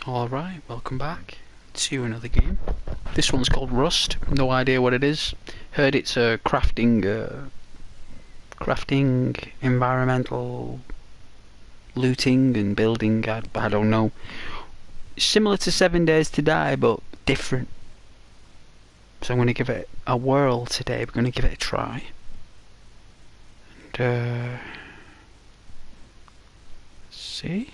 Alright, welcome back to another game. This one's called Rust. No idea what it is. Heard it's a crafting, environmental, looting and building. I don't know. Similar to 7 Days to Die, but different. So I'm going to give it a whirl today. We're going to give it a try. And, see?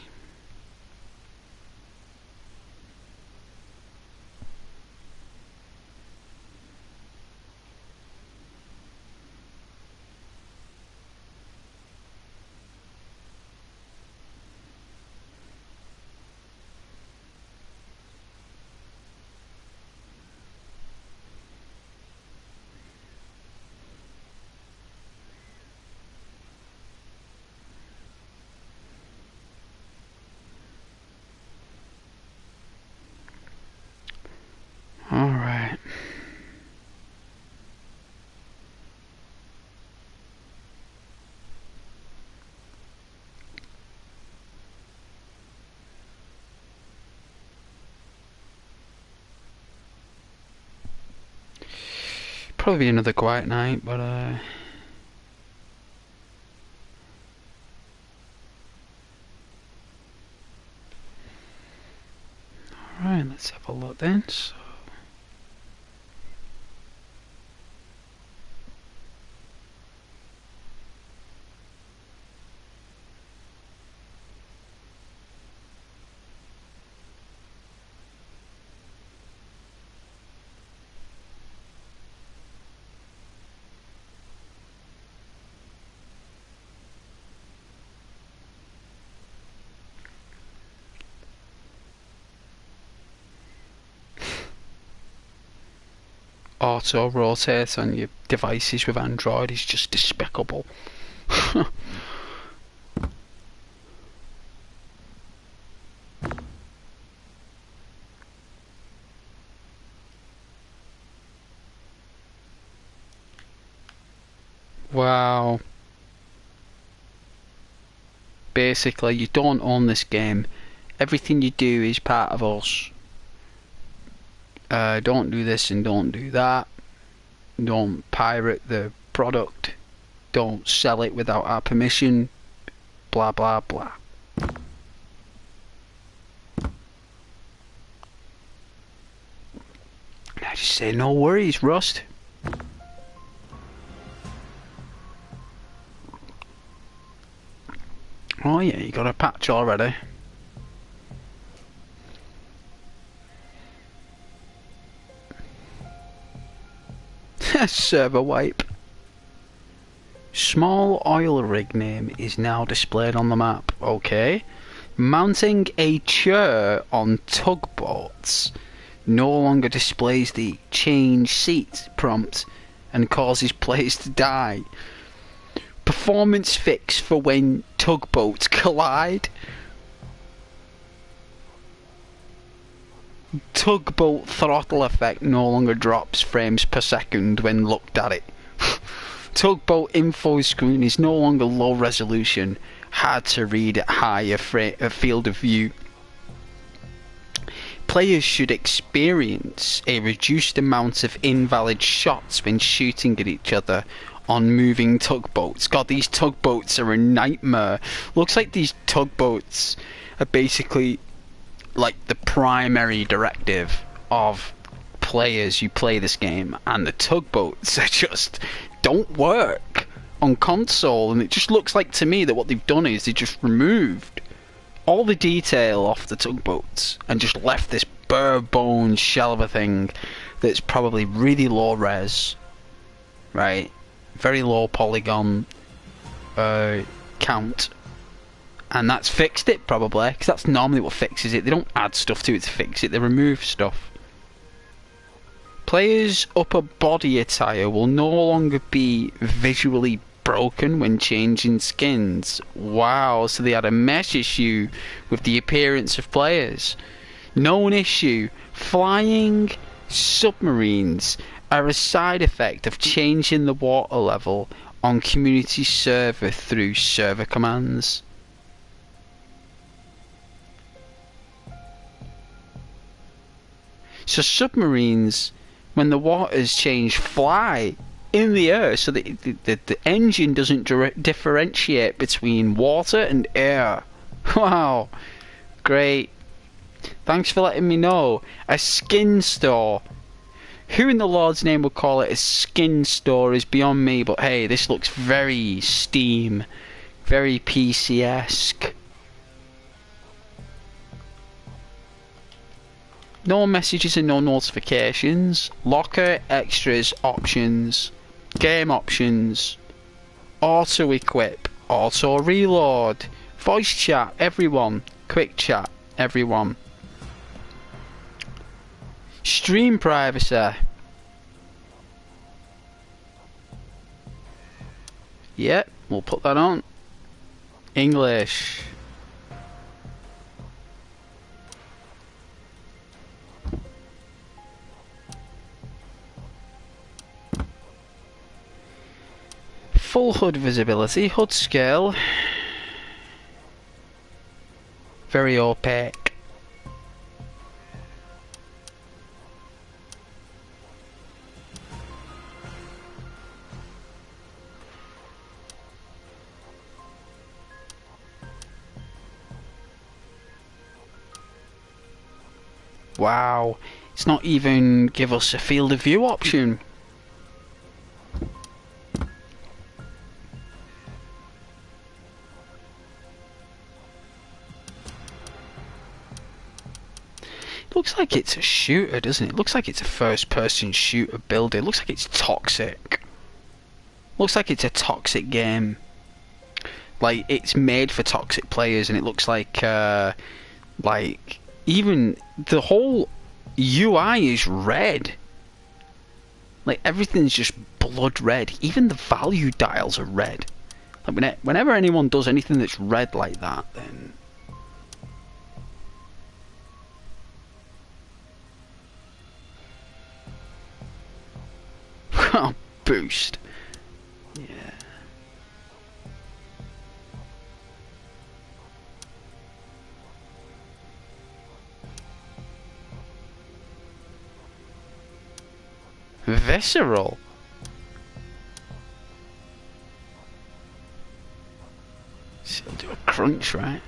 Alright. Probably be another quiet night, but alright, let's have a look then. So auto rotate on your devices with Android is just despicable. Wow. Basically, you don't own this game. Everything you do is part of us. Don't do this and don't do that. Don't pirate the product. Don't sell it without our permission. Blah blah blah. I just say no worries, Rust. Oh yeah, you got a patch already. Server wipe. Small oil rig name is now displayed on the map. Okay. Mounting a chair on tugboats no longer displays the change seat prompt and causes players to die. Performance fix for when tugboats collide. Tugboat throttle effect no longer drops frames per second when looked at it. Tugboat info screen is no longer low resolution, hard to read at higher field of view. Players should experience a reduced amount of invalid shots when shooting at each other on moving tugboats. God, these tugboats are a nightmare. Looks like these tugboats are basically like the primary directive of players who play this game, and the tugboats are just don't work on console. And it just looks like to me that what they've done is they just removed all the detail off the tugboats and just left this bare bones shell of a thing that's probably really low res, right, very low polygon count. And that's fixed it, probably, because that's normally what fixes it. They don't add stuff to it to fix it, they remove stuff. Players' upper body attire will no longer be visually broken when changing skins. Wow, so they had a mesh issue with the appearance of players. Known issue: flying submarines are a side effect of changing the water level on community server through server commands. So submarines, when the waters change, fly in the air, so that the engine doesn't differentiate between water and air. Wow, great. Thanks for letting me know. A skin store. Who in the Lord's name would call it a skin store is beyond me, but hey, this looks very Steam, very PC-esque. No messages and no notifications. Locker, extras, options, game options, auto equip, auto reload, voice chat, everyone, quick chat, everyone. Stream privacy. Yep, we'll put that on. English. Full HUD visibility, HUD scale. Very opaque. Wow, it's not even give us a field of view option. Looks like it's a shooter, doesn't it? Looks like it's a first-person shooter builder. Looks like it's toxic. Looks like it's a toxic game. Like, it's made for toxic players, and it looks like even the whole UI is red. Like, everything's just blood red. Even the value dials are red. Like, whenever anyone does anything that's red like that, then... Oh, boost. Yeah. Visceral. So do a crunch, right?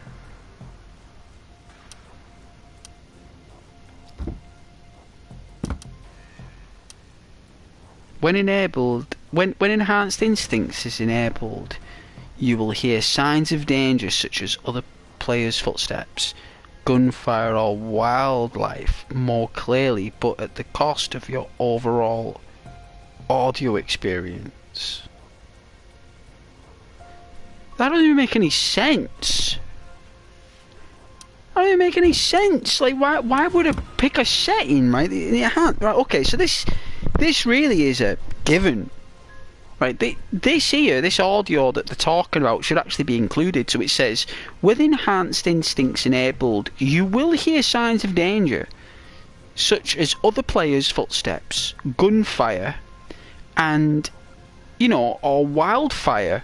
When enabled, when enhanced instincts is enabled, you will hear signs of danger such as other players' footsteps, gunfire or wildlife more clearly, but at the cost of your overall audio experience. That doesn't even make any sense. That doesn't make any sense. Like, why would it pick a setting, right? Right, okay, so this really is a given, right? This audio that they're talking about should actually be included. So it says, with enhanced instincts enabled, you will hear signs of danger, such as other players' footsteps, gunfire, and, you know, or wildfire,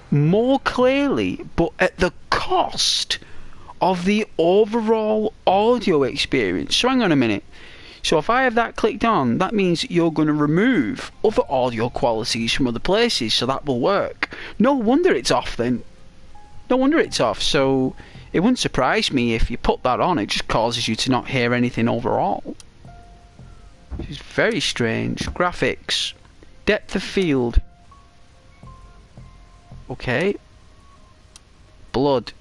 more clearly, but at the cost of the overall audio experience. So hang on a minute. So if I have that clicked on, that means you're going to remove other audio qualities from other places, so that will work. No wonder it's off then. No wonder it's off. So it wouldn't surprise me if you put that on, it just causes you to not hear anything overall. It's very strange. Graphics. Depth of field. Okay. Blood.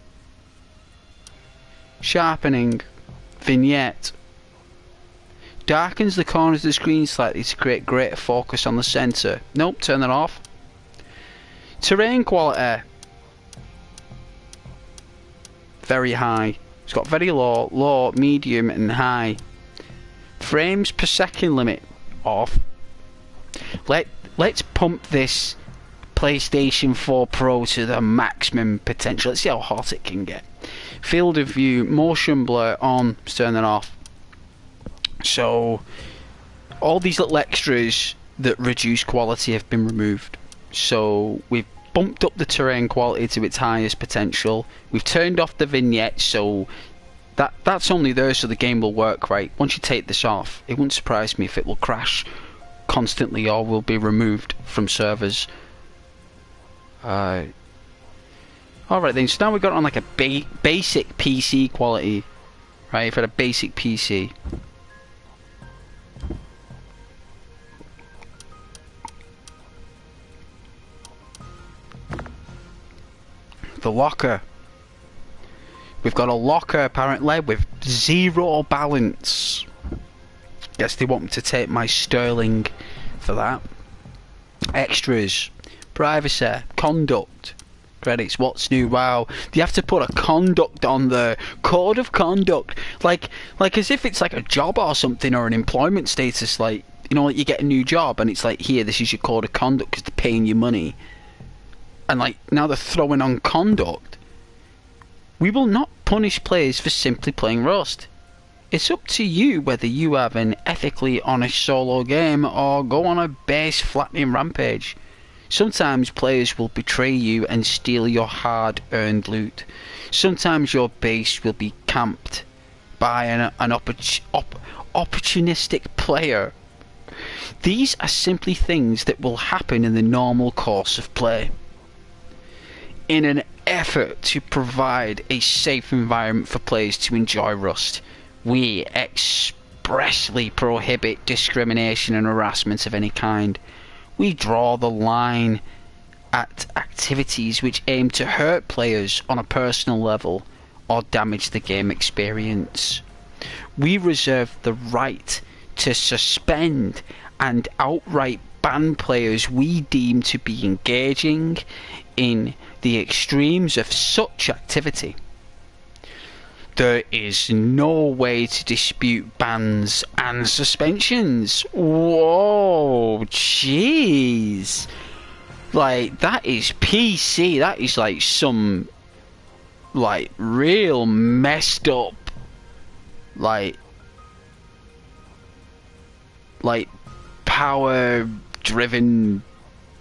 Sharpening. Vignette. Darkens the corners of the screen slightly to create greater focus on the centre. Nope, turn that off. Terrain quality. Very high. It's got very low, low, medium and high. Frames per second limit. Off. Let's pump this PlayStation 4 Pro to the maximum potential. Let's see how hot it can get. Field of view, motion blur on. Let's turn that off. So all these little extras that reduce quality have been removed. So we've bumped up the terrain quality to its highest potential. We've turned off the vignette, so That's only there so the game will work right. Once you take this off, it wouldn't surprise me if it will crash constantly or will be removed from servers. Alright then, so now we've got on like a basic PC quality. Right, for a basic PC. The locker. We've got a locker apparently with 0 balance. Guess they want me to take my sterling for that. Extras. Privacy. Conduct. Credits. What's new? Wow. You have to put a conduct on the code of conduct. Like as if it's like a job or something, or an employment status. Like, you know, like you get a new job and it's like, here, this is your code of conduct because they're paying you money. And like now they're throwing on conduct. We will not punish players for simply playing Rust. It's up to you whether you have an ethically honest solo game or go on a base flattening rampage. Sometimes players will betray you and steal your hard-earned loot. Sometimes your base will be camped by an opportunistic player. These are simply things that will happen in the normal course of play. In an effort to provide a safe environment for players to enjoy Rust, we expressly prohibit discrimination and harassment of any kind. We draw the line at activities which aim to hurt players on a personal level or damage the game experience. We reserve the right to suspend and outright ban players we deem to be engaging in the extremes of such activity. There is no way to dispute bans and suspensions. Whoa, jeez. Like, that is PC. That is like some, like, real messed up, like power-driven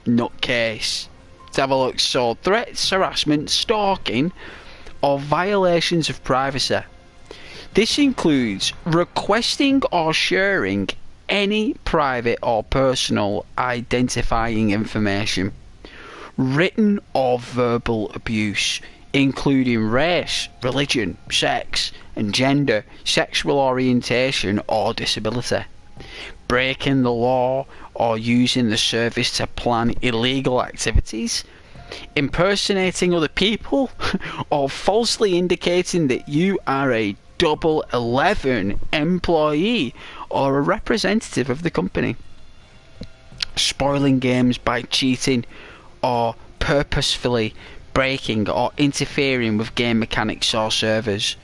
nutcase. Let's have a look. So, threats, harassment, stalking, or violations of privacy. This includes requesting or sharing any private or personal identifying information, written or verbal abuse, including race, religion, sex and gender, sexual orientation or disability, breaking the law or using the service to plan illegal activities, impersonating other people, or falsely indicating that you are a Double 11 employee or a representative of the company, spoiling games by cheating or purposefully breaking or interfering with game mechanics or servers.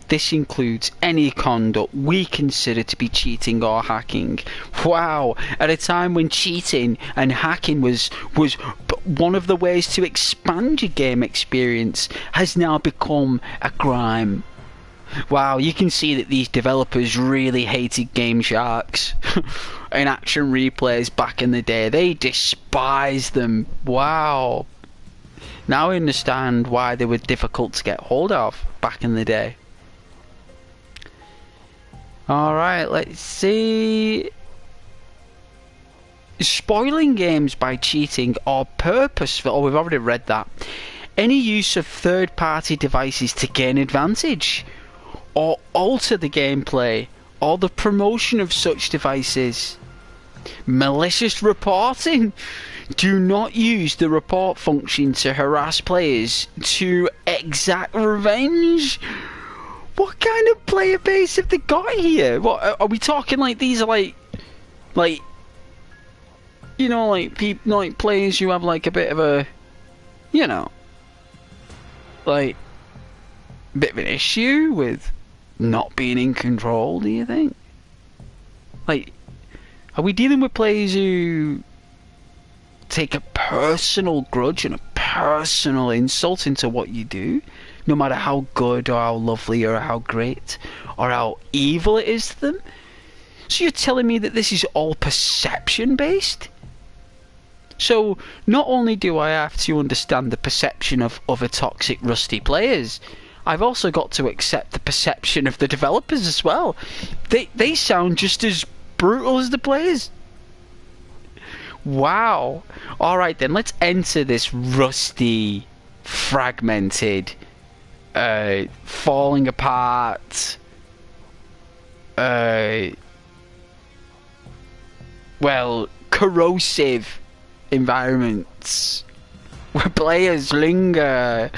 This includes any conduct we consider to be cheating or hacking. Wow, at a time when cheating and hacking was one of the ways to expand your game experience, has now become a crime. Wow, you can see that these developers really hated Game Sharks and action replays back in the day. They despised them. Wow. Now I understand why they were difficult to get hold of back in the day. Alright, let's see. Spoiling games by cheating or purposeful. Oh, we've already read that. Any use of third-party devices to gain advantage or alter the gameplay or the promotion of such devices. Malicious reporting. Do not use the report function to harass players to exact revenge. What kind of player base have they got here? What are we talking? Like, these are like you know, like people, like players who have like a bit of a, you know, like a bit of an issue with not being in control. Do you think? Like, are we dealing with players who take a personal grudge and a personal insult into what you do, no matter how good or how lovely or how great or how evil it is to them? So you're telling me that this is all perception based? So not only do I have to understand the perception of other toxic rusty players, I've also got to accept the perception of the developers as well. They sound just as brutal as the players. Wow. Alright then, let's enter this rusty, fragmented, falling apart, well, corrosive environments where players linger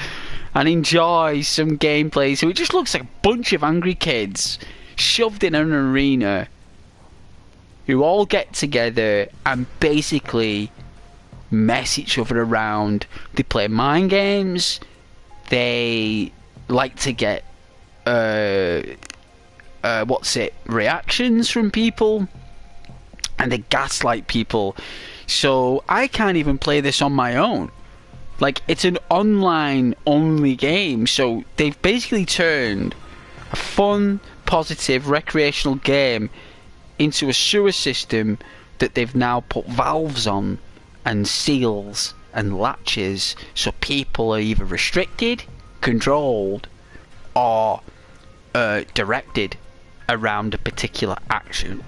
and enjoy some gameplay. So it just looks like a bunch of angry kids shoved in an arena who all get together and basically mess each other around. They play mind games. They like to get reactions from people, and they gaslight people. So I can't even play this on my own. Like, it's an online only game, so they've basically turned a fun, positive, recreational game into a sewer system that they've now put valves on and seals and latches, so people are either restricted, controlled, or directed around a particular action.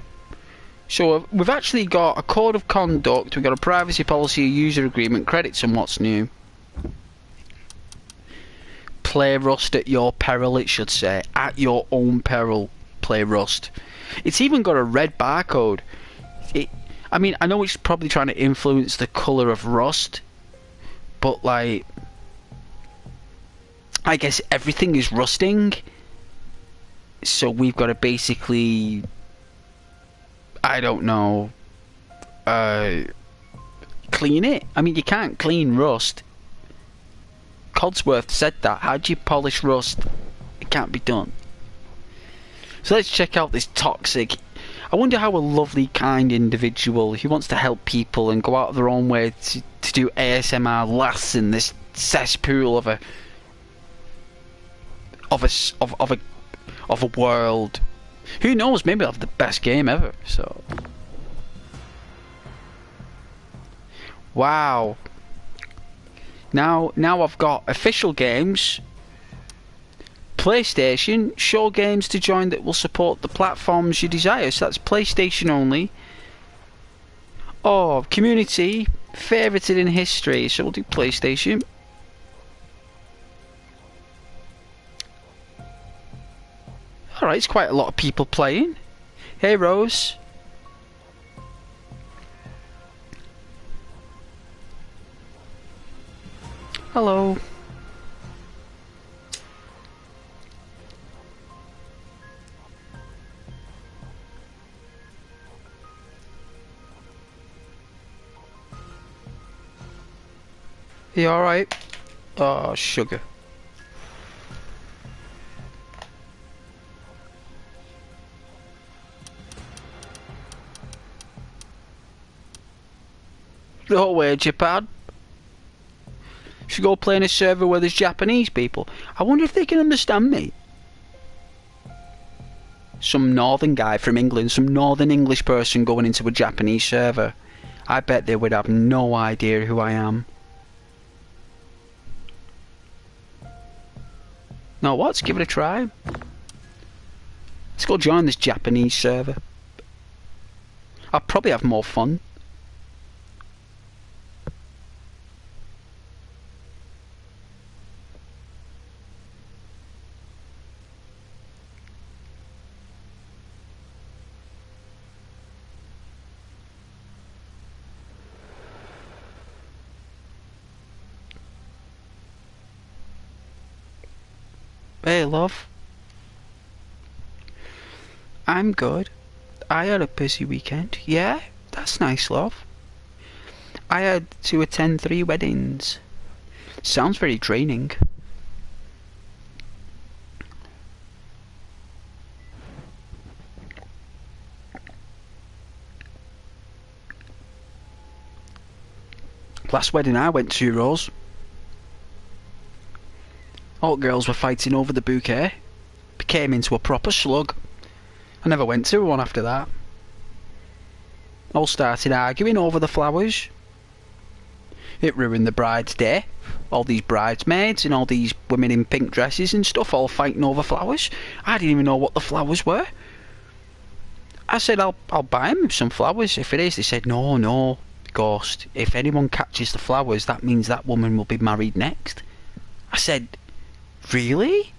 So we've actually got a code of conduct, we've got a privacy policy, a user agreement, credits and what's new. Play Rust at your peril, it should say. At your own peril, play Rust. It's even got a red barcode. I mean, I know it's probably trying to influence the colour of Rust, but like, I guess everything is rusting. So we've got to basically, I don't know, clean it. I mean, you can't clean Rust. Codsworth said that. How do you polish Rust? It can't be done. So let's check out this toxic. I wonder how a lovely, kind individual who wants to help people and go out of their own way to do ASMR lasts in this cesspool of a world. Who knows? Maybe I'll have the best game ever. So, wow. Now I've got official games, PlayStation, show games to join that will support the platforms you desire. So that's PlayStation only. Oh, community, favorited in history. So we'll do PlayStation. Alright, it's quite a lot of people playing. Hey, Rose. Hello. You alright? Oh, sugar. No way, Japan. Should go play in a server where there's Japanese people. I wonder if they can understand me. Some northern guy from England, some northern English person going into a Japanese server. I bet they would have no idea who I am. No, what? Let's give it a try. Let's go join this Japanese server. I'll probably have more fun. Hey, love. I'm good. I had a busy weekend. Yeah, that's nice, love. I had to attend 3 weddings. Sounds very draining. Last wedding I went to, Rose. All girls were fighting over the bouquet. Became into a proper slug. I never went to one after that. All started arguing over the flowers. It ruined the bride's day. All these bridesmaids and all these women in pink dresses and stuff all fighting over flowers. I didn't even know what the flowers were. I said, I'll buy him some flowers if it is. They said, no, Ghost. If anyone catches the flowers, that means that woman will be married next. I said, really?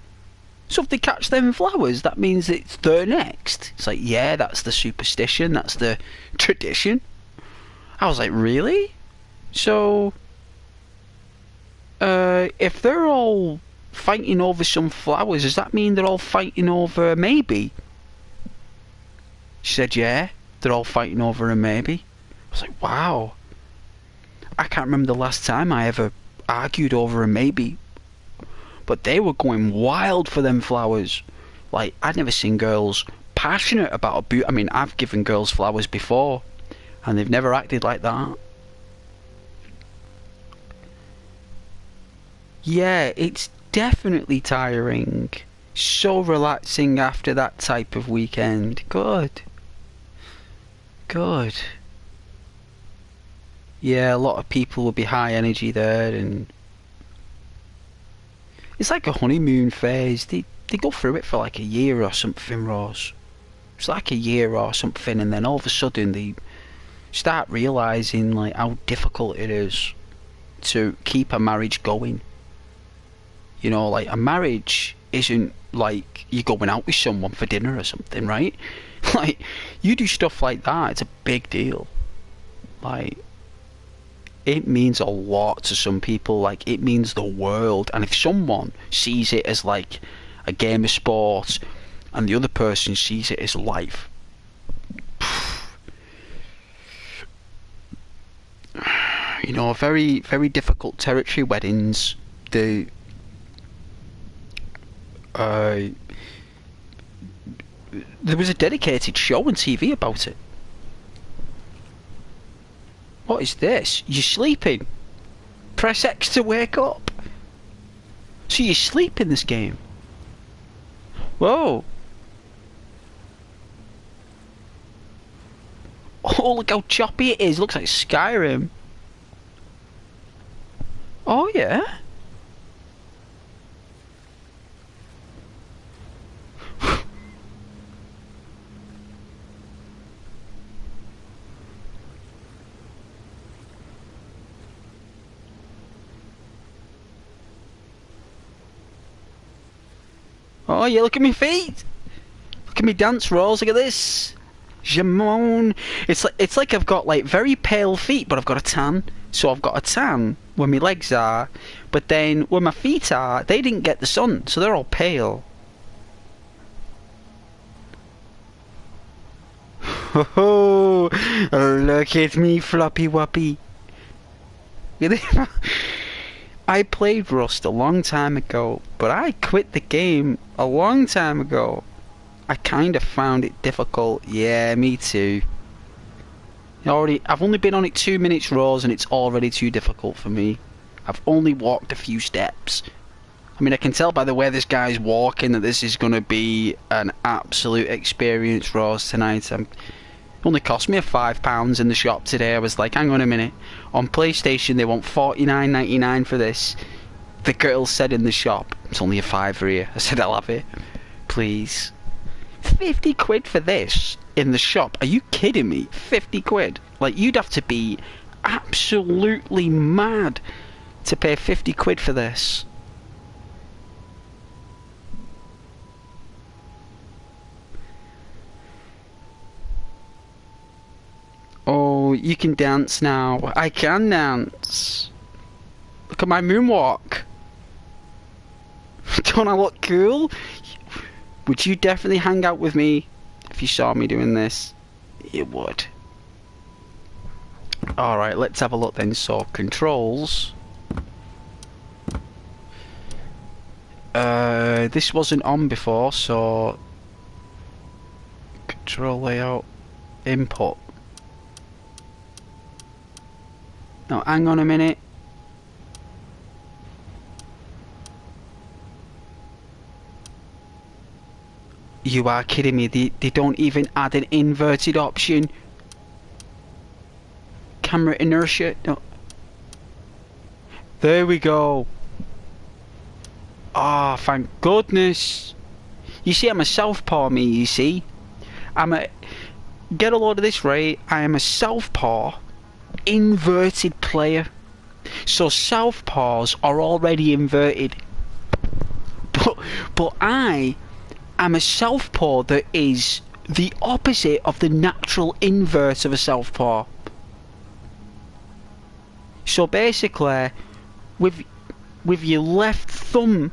So if they catch them flowers, that means it's their next? It's like, yeah, that's the superstition, that's the tradition. I was like, really? So, if they're all fighting over some flowers, does that mean they're all fighting over a maybe? She said, yeah, they're all fighting over a maybe. I was like, wow. I can't remember the last time I ever argued over a maybe. But they were going wild for them flowers. Like, I'd never seen girls passionate about I mean, I've given girls flowers before, and they've never acted like that. Yeah, it's definitely tiring. So relaxing after that type of weekend. Good. Yeah, a lot of people will be high energy there, and it's like a honeymoon phase. They go through it for like a year or something, Rose. It's like a year or something, and then all of a sudden they start realising like how difficult it is to keep a marriage going. You know, like a marriage isn't like you going out with someone for dinner or something, right? Like, you do stuff like that, it's a big deal. Like, it means a lot to some people. Like, it means the world. And if someone sees it as like a game of sport and the other person sees it as life, you know, very, very difficult territory. Weddings, there was a dedicated show on TV about it. What is this? You're sleeping. Press X to wake up. So you sleep in this game. Whoa. Oh, look how choppy it is. Looks like Skyrim. Oh, yeah. Oh yeah, look at me feet. Look at me dance rolls. Look at this. Jamon. It's like I've got like very pale feet, but I've got a tan. So I've got a tan where my legs are, but then where my feet are, they didn't get the sun, so they're all pale. Oh, look at me, floppy woppy. I played Rust a long time ago, but I quit the game a long time ago. I kind of found it difficult. Yeah, me too. I've only been on it 2 minutes, Rose, and it's already too difficult for me. I've only walked a few steps. I mean, I can tell by the way this guy's walking that this is going to be an absolute experience, Rose, tonight. It only cost me £5 in the shop today. I was like, hang on a minute. On PlayStation, they want $49.99 for this. The girl said in the shop, it's only a £5 here. I said, I'll have it. Please. 50 quid for this in the shop? Are you kidding me? 50 quid? Like, you'd have to be absolutely mad to pay 50 quid for this. Oh, you can dance now. I can dance. Look at my moonwalk. Don't I look cool? Would you definitely hang out with me if you saw me doing this? You would. Alright, let's have a look then. So, controls. This wasn't on before, so... Control layout. Input. Now, hang on a minute. You are kidding me. They don't even add an inverted option. Camera inertia. No. There we go. Ah, thank goodness. You see, I'm a southpaw, me, you see. Get a load of this, right? I am a southpaw inverted player. So southpaws are already inverted. But I am a southpaw that is the opposite of the natural inverse of a southpaw. So basically, with your left thumb,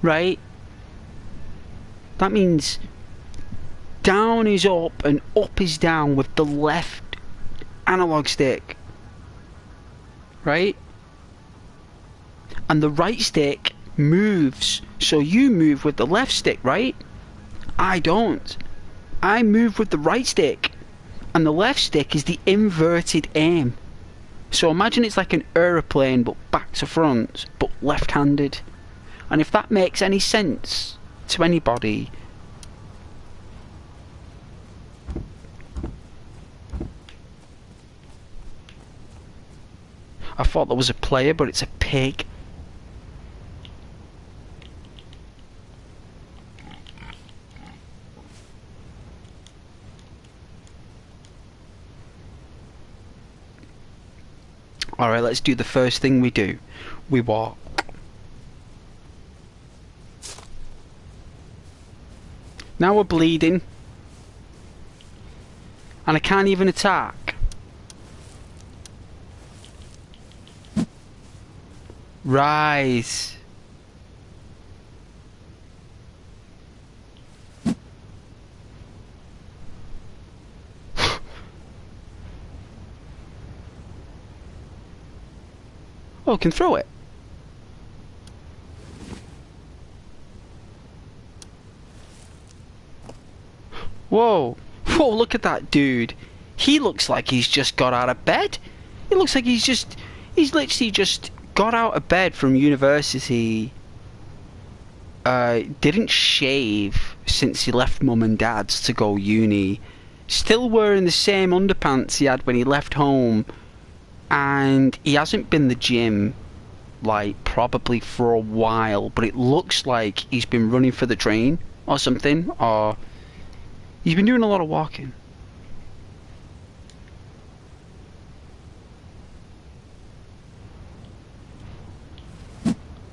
right? That means down is up and up is down with the left analog stick, right? And the right stick moves, so you move with the left stick, right? I don't. I move with the right stick, and the left stick is the inverted aim. So imagine it's like an aeroplane but back to front, but left-handed. And if that makes any sense to anybody, I thought there was a player, but it's a pig. Alright, let's do the first thing we do. We walk. Now we're bleeding. And I can't even attack. Right. Oh, I can throw it. Whoa. Whoa, look at that dude. He looks like he's just got out of bed. It looks like he's literally just got out of bed from university. Didn't shave since he left mum and dad's to go uni. Still wearing the same underpants he had when he left home. And he hasn't been the gym, like, probably for a while, but it looks like he's been running for the train or something, or he's been doing a lot of walking.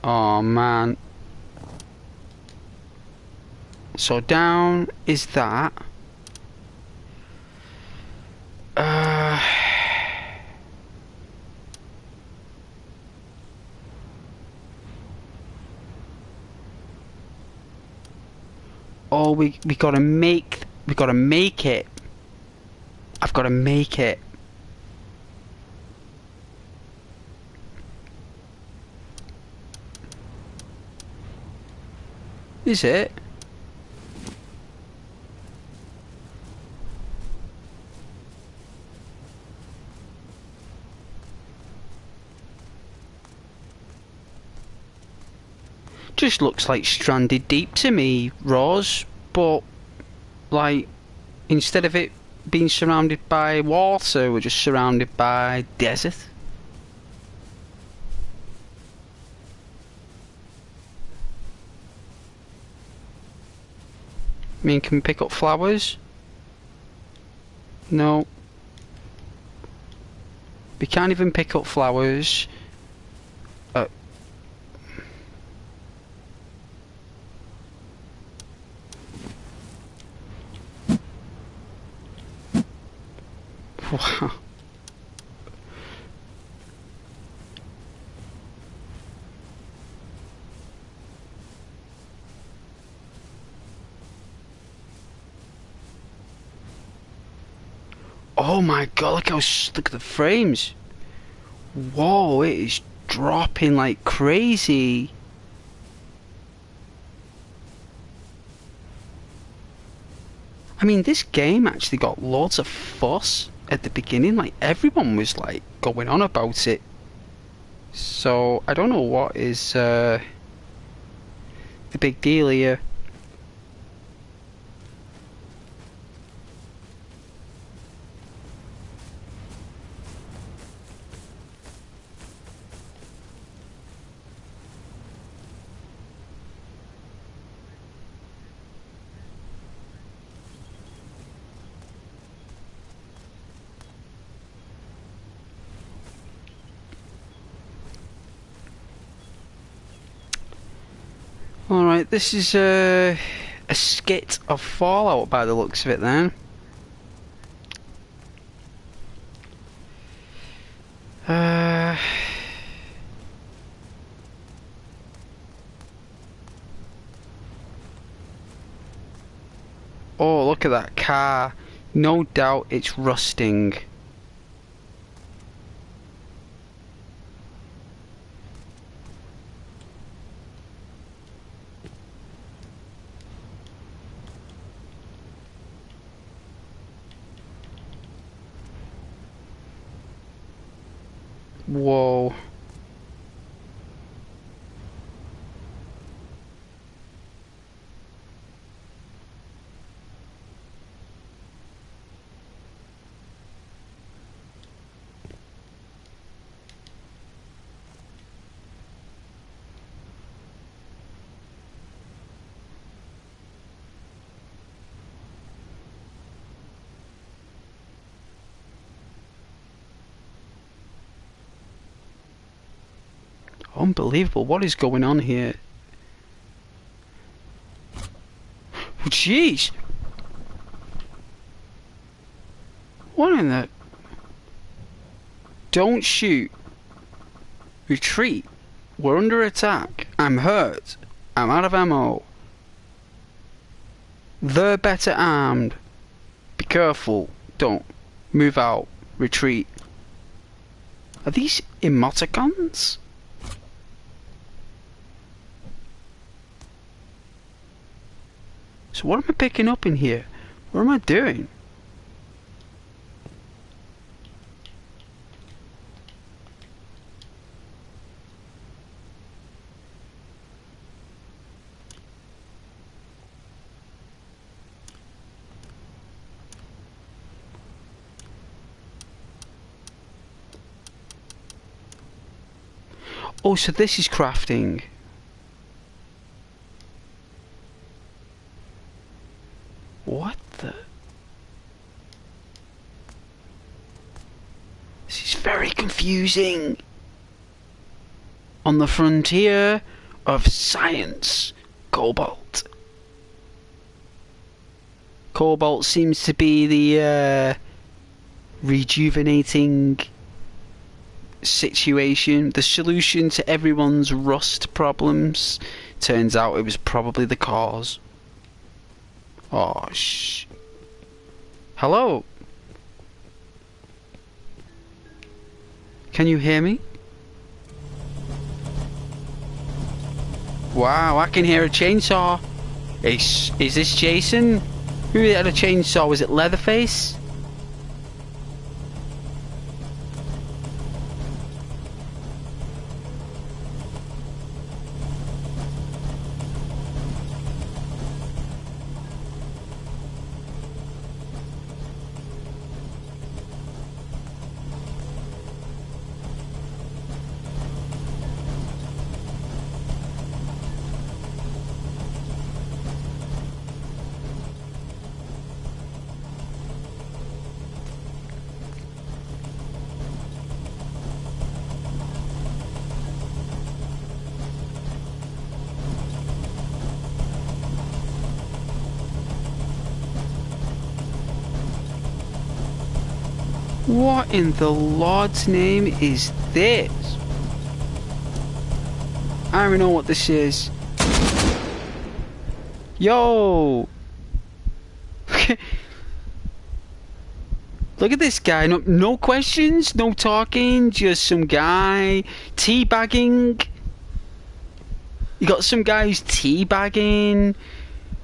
Oh man. So down is that. Oh, we gotta make it. I've gotta make it. Is it? Just looks like Stranded Deep to me, Rose, but like instead of it being surrounded by water, we're just surrounded by desert. I mean, can we pick up flowers? No. We can't even pick up flowers. Wow. Oh my god, look at the frames. Whoa, it is dropping like crazy. I mean, this game actually got loads of fuss at the beginning. Like, everyone was like going on about it. So I don't know what is the big deal here. Alright, this is a skit of Fallout by the looks of it then. Oh, look at that car. No doubt it's rusting. Whoa. Unbelievable, what is going on here? Oh, jeez! What in the... Don't shoot. Retreat. We're under attack. I'm hurt. I'm out of ammo. They're better armed. Be careful. Don't. Move out. Retreat. Are these emoticons? So what am I picking up in here? What am I doing? Oh, so this is crafting. What the? This is very confusing. On the frontier of science, Cobalt. Cobalt seems to be the rejuvenating situation, the solution to everyone's rust problems. Turns out it was probably the cause. Oh, shh. Hello? Can you hear me? Wow, I can hear a chainsaw. Is this Jason? Who had a chainsaw? Was it Leatherface? What in the Lord's name is this? I don't even know what this is. Yo! Look at this guy. No questions, no talking, just some guy teabagging. You got some guy who's teabagging.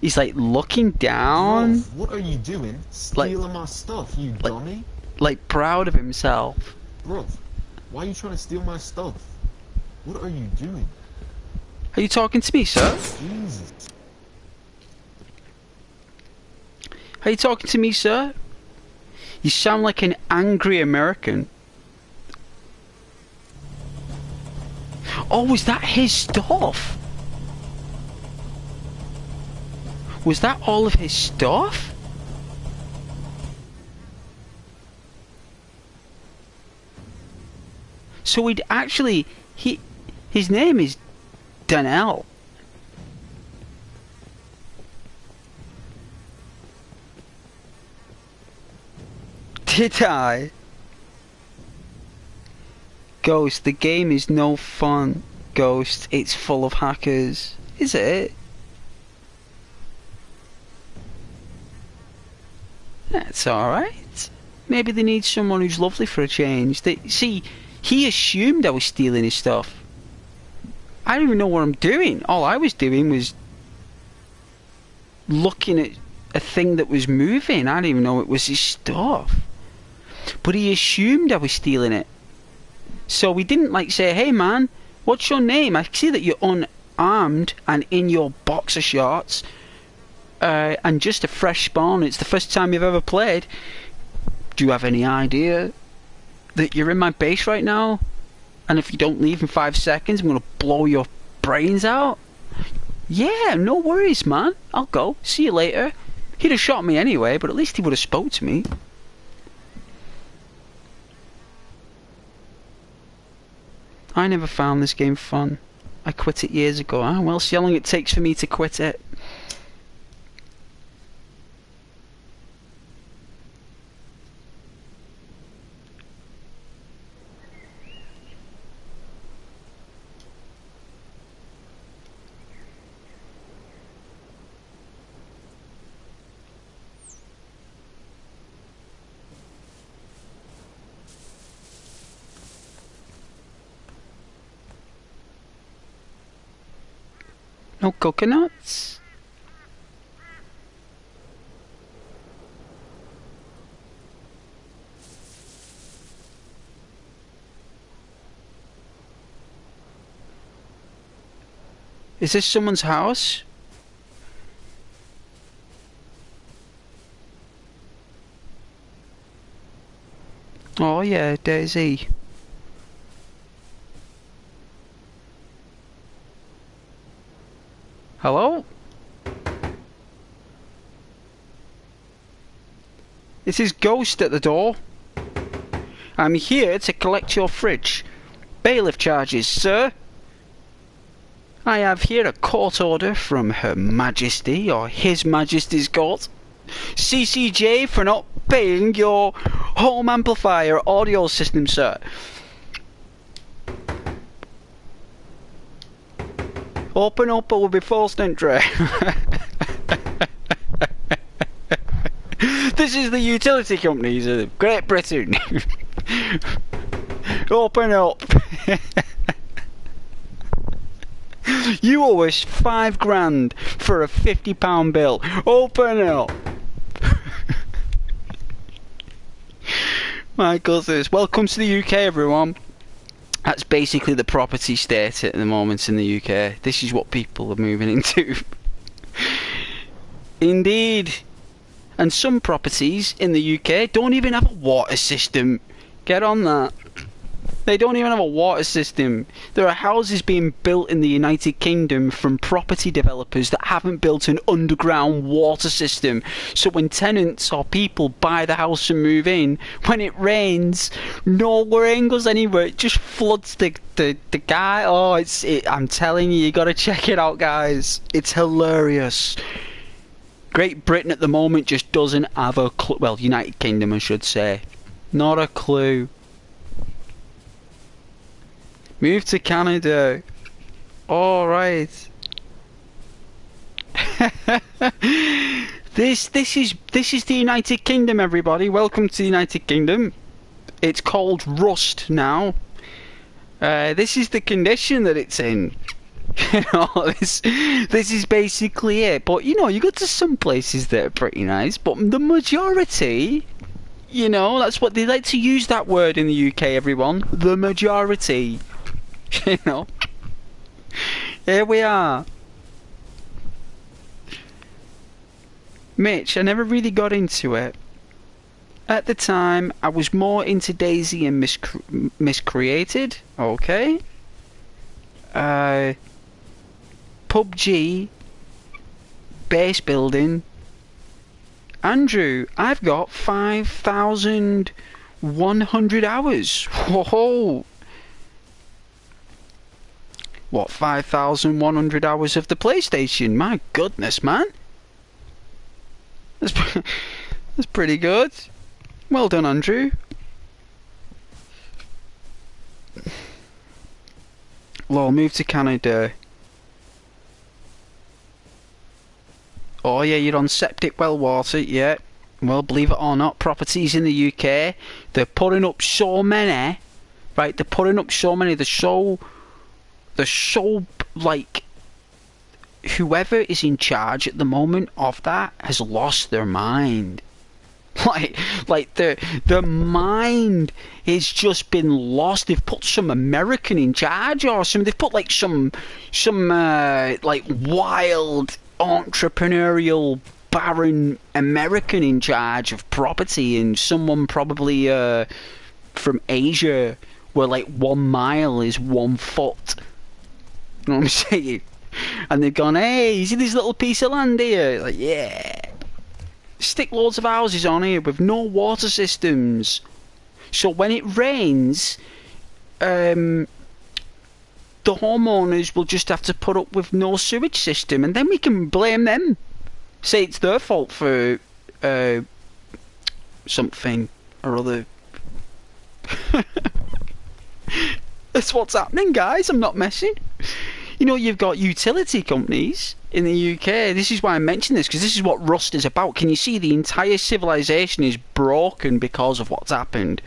He's like looking down. Rolf, what are you doing? Stealing my stuff, you dummy. Like proud of himself. Bro, why are you trying to steal my stuff? What are you doing? Are you talking to me, sir? Jesus. Are you talking to me, sir? You sound like an angry American. Oh, was that his stuff? Was that all of his stuff? So he'd actually, his name is Daniel. Did I? Ghost, the game is no fun. Ghost, it's full of hackers. Is it? That's alright. Maybe they need someone who's lovely for a change. See, he assumed I was stealing his stuff. I don't even know what I'm doing. All I was doing was looking at a thing that was moving. I didn't even know it was his stuff. But he assumed I was stealing it. So we didn't like say, hey man, what's your name? I see that you're unarmed and in your boxer shorts. And just a fresh spawn. It's the first time you've ever played. Do you have any idea that you're in my base right now? And if you don't leave in 5 seconds, I'm going to blow your brains out? Yeah, no worries, man. I'll go. See you later. He'd have shot me anyway, but at least he would have spoke to me. I never found this game fun. I quit it years ago. Ah, well, see how long it takes for me to quit it. No coconuts? Is this someone's house? Oh yeah, Daisy. Hello? This is Ghost at the door. I'm here to collect your fridge. Bailiff charges, sir. I have here a court order from Her Majesty, or His Majesty's Court. CCJ for not paying your home amplifier audio system, sir. Open up or will be forced entry. This is the utility companies of Great Britain. Open up. You owe us £5 for a £50 bill. Open up. My goodness. Welcome to the UK, everyone. That's basically the property state at the moment in the UK. This is what people are moving into. Indeed. And some properties in the UK don't even have a water system. Get on that. They don't even have a water system. There are houses being built in the United Kingdom from property developers that haven't built an underground water system. So when tenants or people buy the house and move in, when it rains, no rain goes anywhere. It just floods the guy. Oh, I'm telling you gotta check it out, guys. It's hilarious. Great Britain at the moment just doesn't have a clue. Well, United Kingdom, I should say. Not a clue. Move to Canada. All right. This is the United Kingdom, everybody. Welcome to the United Kingdom. It's called Rust now. This is the condition that it's in. You know, this is basically it. But you know, you go to some places that are pretty nice, but the majority, you know, that's what they like to use that word in the UK. Everyone, the majority. You know, here we are. Mitch, I never really got into it. At the time, I was more into Daisy and Miscreated. Okay. PUBG. Base building. Andrew, I've got 5,100 hours. Whoa. What, 5,100 hours of the PlayStation? My goodness, man. That's pretty good. Well done, Andrew. Lol, move to Canada. Oh yeah, you're on septic well water, yeah. Well, believe it or not, properties in the UK, they're putting up so many, right, they're putting up so many, like, whoever is in charge at the moment of that has lost their mind. Like the mind has just been lost. They've put some American in charge, or some. They've put like some like wild entrepreneurial barren American in charge of property, and someone probably from Asia, where like 1 mile is 1 foot. You know what I'm saying? And they've gone, hey, you see this little piece of land here? Like, yeah. Stick loads of houses on here with no water systems. So when it rains, the homeowners will just have to put up with no sewage system, and then we can blame them. Say it's their fault for something or other. That's what's happening, guys. I'm not messing. You know, you've got utility companies in the UK. This is why I mention this, because this is what Rust is about. Can you see the entire civilization is broken because of what's happened?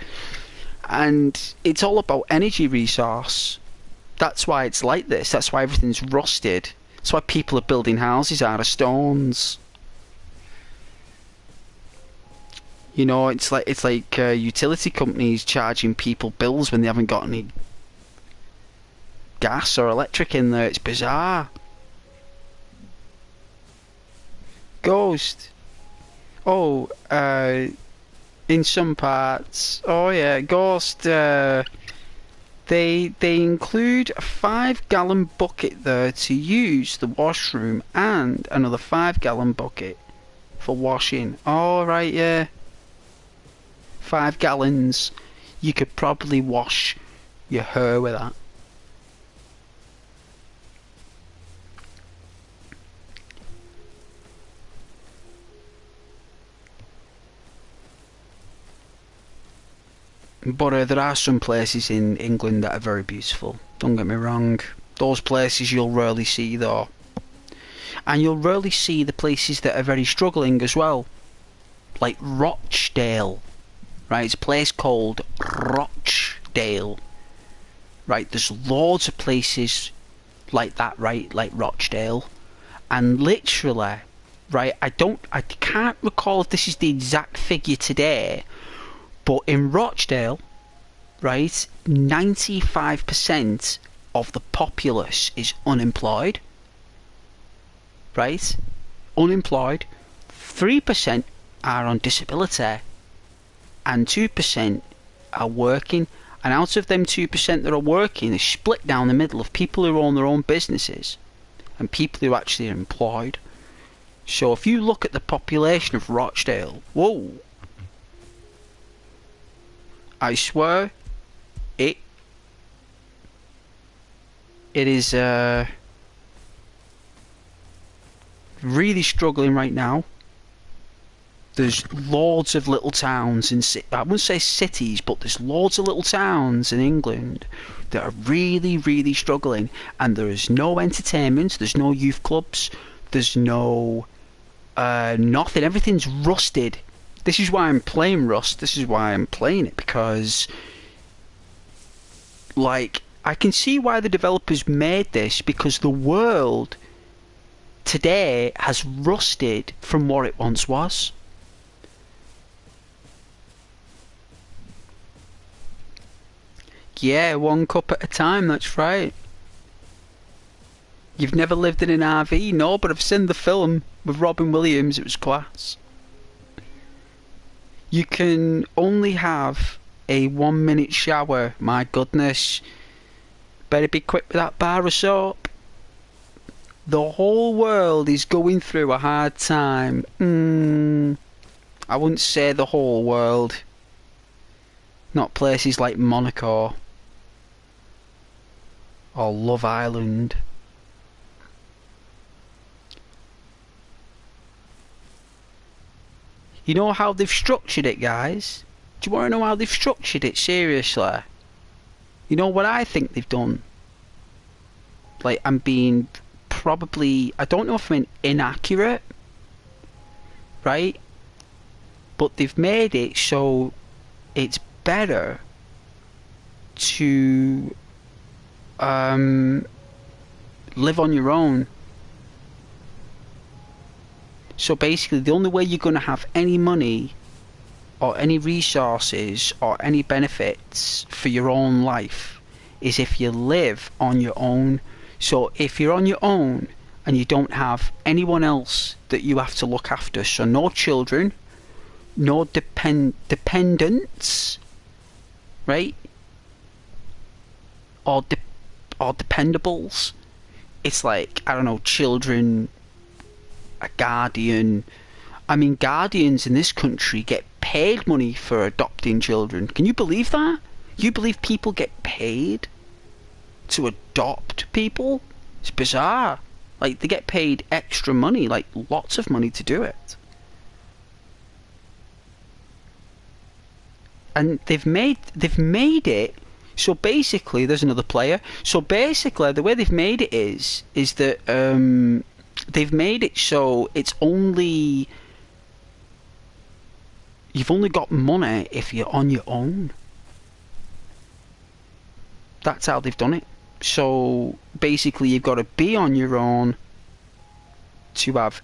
And it's all about energy resource. That's why it's like this. That's why everything's rusted. That's why people are building houses out of stones. You know, it's like utility companies charging people bills when they haven't got any gas or electric in there. It's bizarre. Ghost. Oh, in some parts. Oh yeah, Ghost. They include a 5-gallon bucket there to use the washroom, and another 5-gallon bucket for washing. Oh right, yeah. 5 gallons. You could probably wash your hair with that. But there are some places in England that are very beautiful. Don't get me wrong. Those places you'll rarely see though. And you'll rarely see the places that are very struggling as well. Like Rochdale. Right, it's a place called Rochdale. Right, there's loads of places like that, right, like Rochdale. And literally, right, I can't recall if this is the exact figure today, but in Rochdale, right, 95% of the populace is unemployed. Right? Unemployed. 3% are on disability. And 2% are working. And out of them 2% that are working, they're split down the middle of people who own their own businesses and people who actually are employed. So if you look at the population of Rochdale, whoa, I swear, it is really struggling right now. There's loads of little towns in, I wouldn't say cities, but there's loads of little towns in England that are really, really struggling, and there is no entertainment, there's no youth clubs, there's no nothing. Everything's rusted. This is why I'm playing Rust. This is why I'm playing it, because like I can see why the developers made this, because the world today has rusted from what it once was. Yeah, one cup at a time, that's right. You've never lived in an RV? No, but I've seen the film with Robin Williams, it was class. You can only have a 1-minute shower, my goodness. Better be quick with that bar of soap. The whole world is going through a hard time. I wouldn't say the whole world. Not places like Monaco or Love Island. You know how they've structured it, guys? Do you want to know how they've structured it? Seriously. You know what I think they've done? Like, I'm being probably... I don't know if I'm inaccurate. Right? But they've made it so it's better to live on your own. So basically, the only way you're going to have any money or any resources or any benefits for your own life is if you live on your own. So if you're on your own and you don't have anyone else that you have to look after, so no children, no dependents, right? Or dependables. It's like, I don't know, children, a guardian. I mean, guardians in this country get paid money for adopting children. Can you believe that? You believe people get paid to adopt people? It's bizarre. Like, they get paid extra money, like lots of money to do it. And they've made it so basically there's another player. So basically the way they've made it is that they've made it so it's only... You've only got money if you're on your own. That's how they've done it. So basically you've got to be on your own to have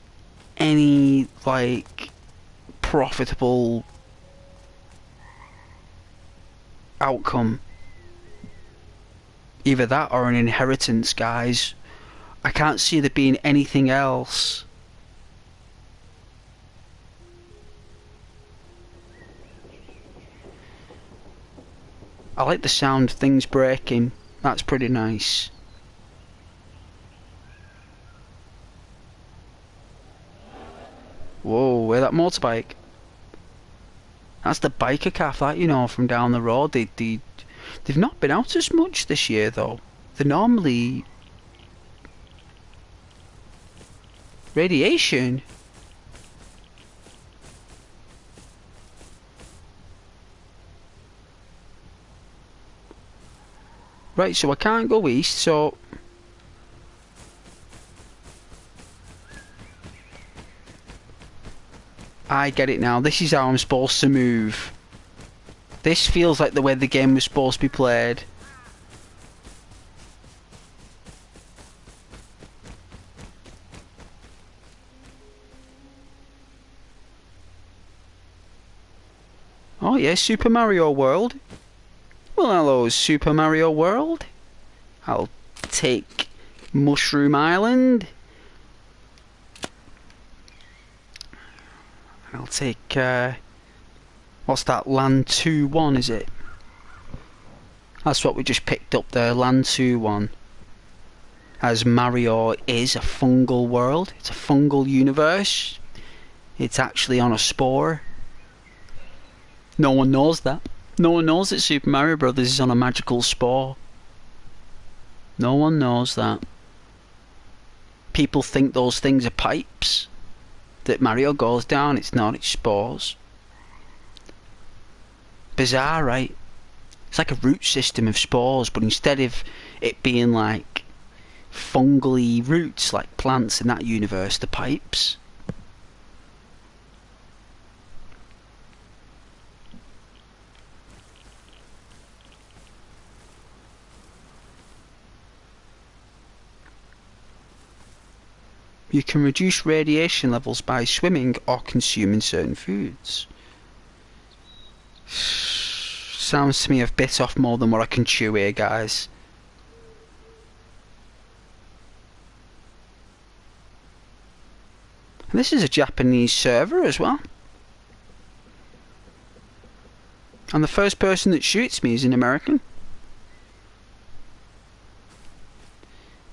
any, like, profitable outcome. Either that or an inheritance, guys. I can't see there being anything else. I like the sound of things breaking. That's pretty nice. Whoa, where's that motorbike? That's the biker calf, that, you know, from down the road. They've not been out as much this year, though. They're normally... Radiation? Right, so I can't go east, so... I get it now. This is how I'm supposed to move. This feels like the way the game was supposed to be played. Oh yeah, Super Mario World. Well, hello, Super Mario World. I'll take Mushroom Island. I'll take, what's that, Land 2-1, is it? That's what we just picked up there, Land 2-1. As Mario is a fungal world. It's a fungal universe. It's actually on a spore. No one knows that. No one knows that Super Mario Brothers is on a magical spore. No one knows that. People think those things are pipes that Mario goes down. It's not, it's spores. Bizarre, right? It's like a root system of spores, but instead of it being like fungally roots like plants in that universe, the pipes. You can reduce radiation levels by swimming or consuming certain foods. Sounds to me I've bit off more than what I can chew here, guys. And this is a Japanese server as well. And the first person that shoots me is an American.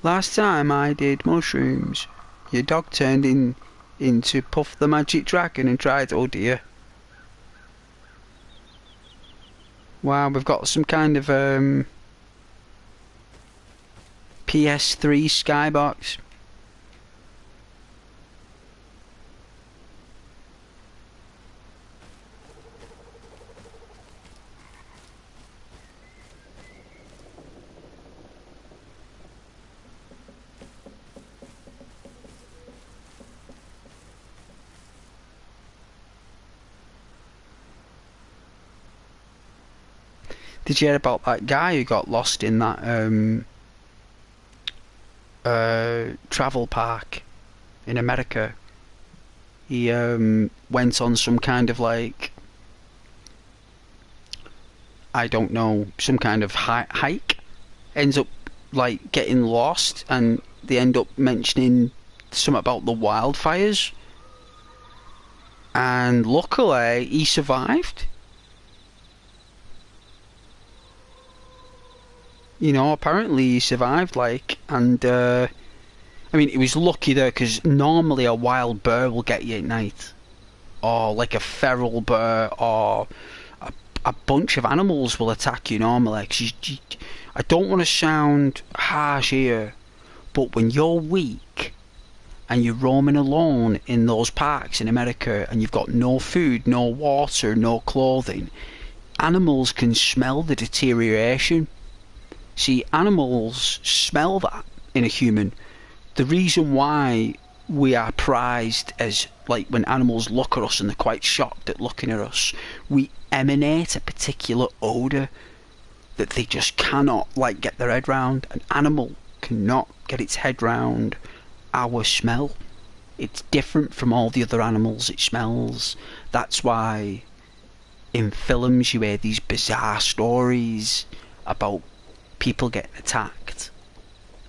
Last time I did mushrooms, your dog turned into Puff the Magic Dragon and tried... Oh dear. Wow, we've got some kind of PS3 skybox. Did you hear about that guy who got lost in that travel park in America? He went on some kind of like, I don't know, some kind of hike. Ends up like getting lost, and they end up mentioning something about the wildfires. And luckily, he survived. You know, apparently he survived, like, and I mean, he was lucky there, because normally a wild bear will get you at night, or like a feral bear, or a bunch of animals will attack you normally. 'Cause I don't want to sound harsh here, but when you're weak and you're roaming alone in those parks in America, and you've got no food, no water, no clothing, animals can smell the deterioration. See, animals smell that in a human. The reason why we are prized as, like, when animals look at us and they're quite shocked at looking at us, we emanate a particular odour that they just cannot, like, get their head round. An animal cannot get its head round our smell. It's different from all the other animals it smells. That's why in films you hear these bizarre stories about people getting attacked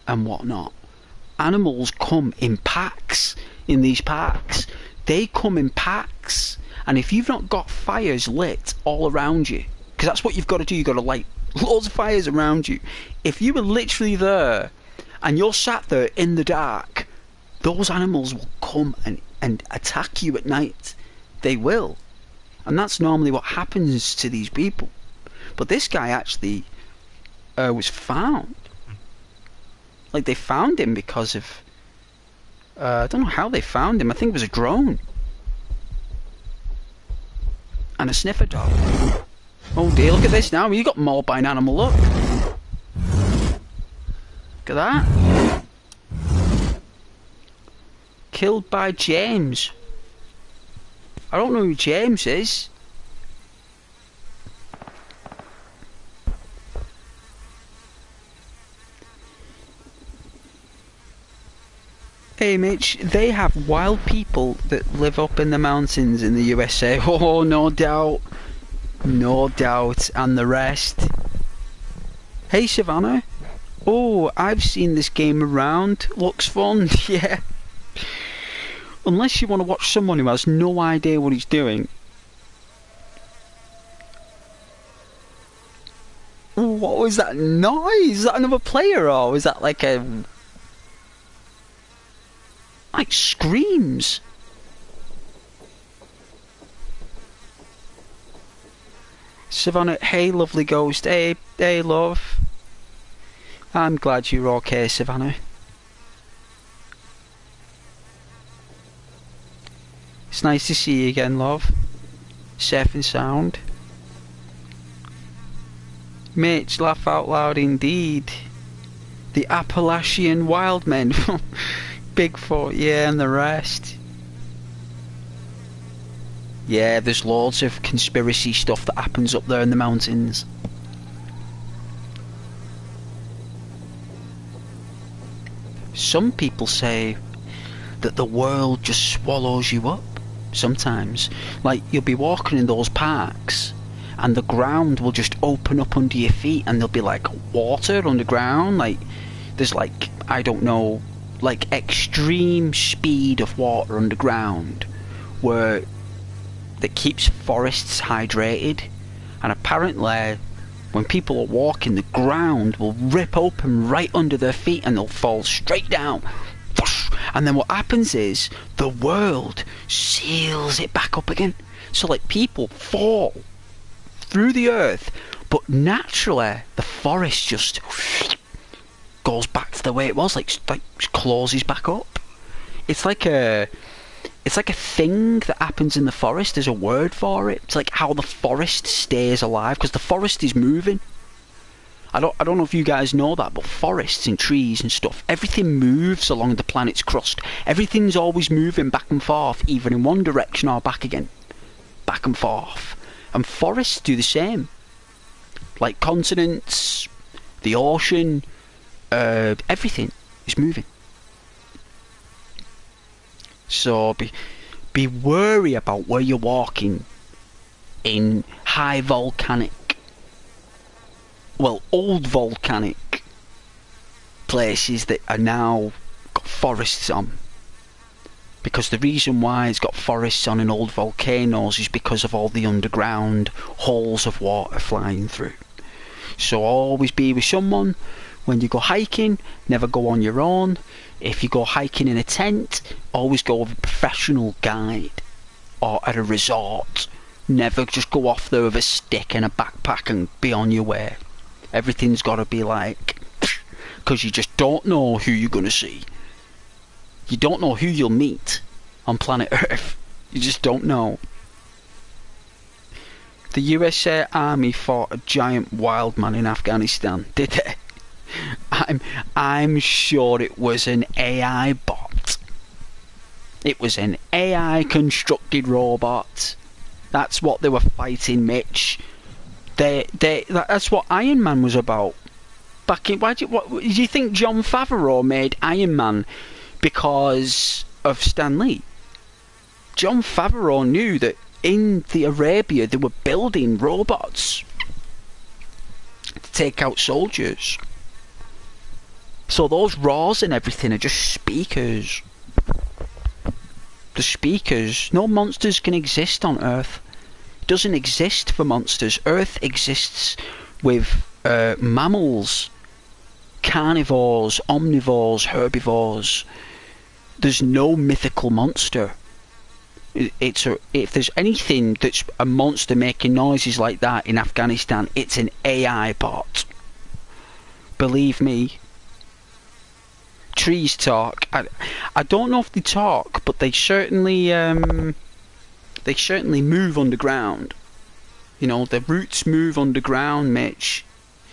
and whatnot. Animals come in packs in these parks. They come in packs, and if you've not got fires lit all around you, because that's what you've got to do, you've got to light loads of fires around you. If you were literally there and you're sat there in the dark, those animals will come and attack you at night. They will. And that's normally what happens to these people. But this guy actually was found. Like, they found him because of I don't know how they found him. I think it was a drone and a sniffer dog. Oh dear, look at this now. You got mauled by an animal. Look at that. Killed by James. I don't know who James is. Hey Mitch, they have wild people that live up in the mountains in the USA. Oh, no doubt. No doubt. And the rest. Hey Savannah. Oh, I've seen this game around. Looks fun. Yeah. Unless you want to watch someone who has no idea what he's doing. What was that noise? Is that another player, or was that like a... like screams? Savannah, hey lovely ghost. Hey love. I'm glad you're okay, Savannah. It's nice to see you again, love. Safe and sound. Mitch, laugh out loud indeed. The Appalachian wild men. Bigfoot, yeah, and the rest. Yeah, there's loads of conspiracy stuff that happens up there in the mountains. Some people say that the world just swallows you up sometimes. Like, you'll be walking in those parks and the ground will just open up under your feet and there'll be like water underground. Like, there's like, I don't know, like extreme speed of water underground where that keeps forests hydrated. And apparently when people are walking, the ground will rip open right under their feet and they'll fall straight down. And then what happens is the world seals it back up again. So like, people fall through the earth, but naturally the forest just goes back to the way it was, like closes back up. It's like a thing that happens in the forest. There's a word for it. It's like how the forest stays alive, because the forest is moving. I don't know if you guys know that, but forests and trees and stuff, everything moves along the planet's crust. Everything's always moving back and forth, either in one direction or back again. Back and forth. And forests do the same. Like continents, the ocean, everything is moving. So be wary about where you're walking in high volcanic, well, old volcanic places that are now got forests on. Because the reason why it's got forests on in old volcanoes is because of all the underground holes of water flying through. So always be with someone. When you go hiking, never go on your own. If you go hiking in a tent, always go with a professional guide. Or at a resort, never just go off there with a stick and a backpack and be on your way. Everything's got to be like, because you just don't know who you're going to see. You don't know who you'll meet on planet Earth. You just don't know. The USA Army fought a giant wild man in Afghanistan, did they? I'm sure it was an AI bot. It was an AI constructed robot. That's what they were fighting, Mitch. That's what Iron Man was about. Back in, do you think Jon Favreau made Iron Man because of Stan Lee? Jon Favreau knew that in the Arabia they were building robots to take out soldiers. So those roars and everything are just speakers. The speakers. No monsters can exist on Earth. It doesn't exist for monsters. Earth exists with mammals, carnivores, omnivores, herbivores. There's no mythical monster. If there's anything that's a monster making noises like that in Afghanistan, it's an AI bot. Believe me. Trees talk. I don't know if they talk, but they certainly move underground. You know, the roots move underground, Mitch.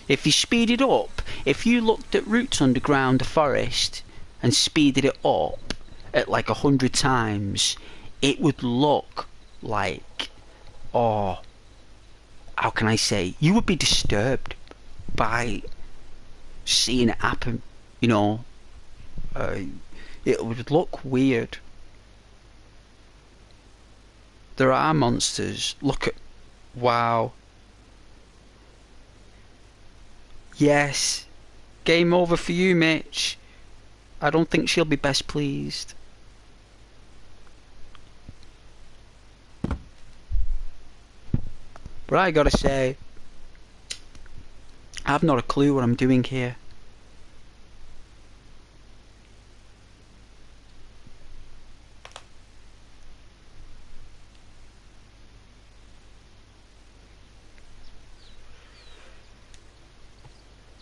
If you speed it up, if you looked at roots underground the forest and speeded it up at like 100 times, it would look like, oh, how can I say? You would be disturbed by seeing it happen, you know. It would look weird. There are monsters. Look at... Wow. Yes. Game over for you, Mitch. I don't think she'll be best pleased. But I gotta say, I've not a clue what I'm doing here.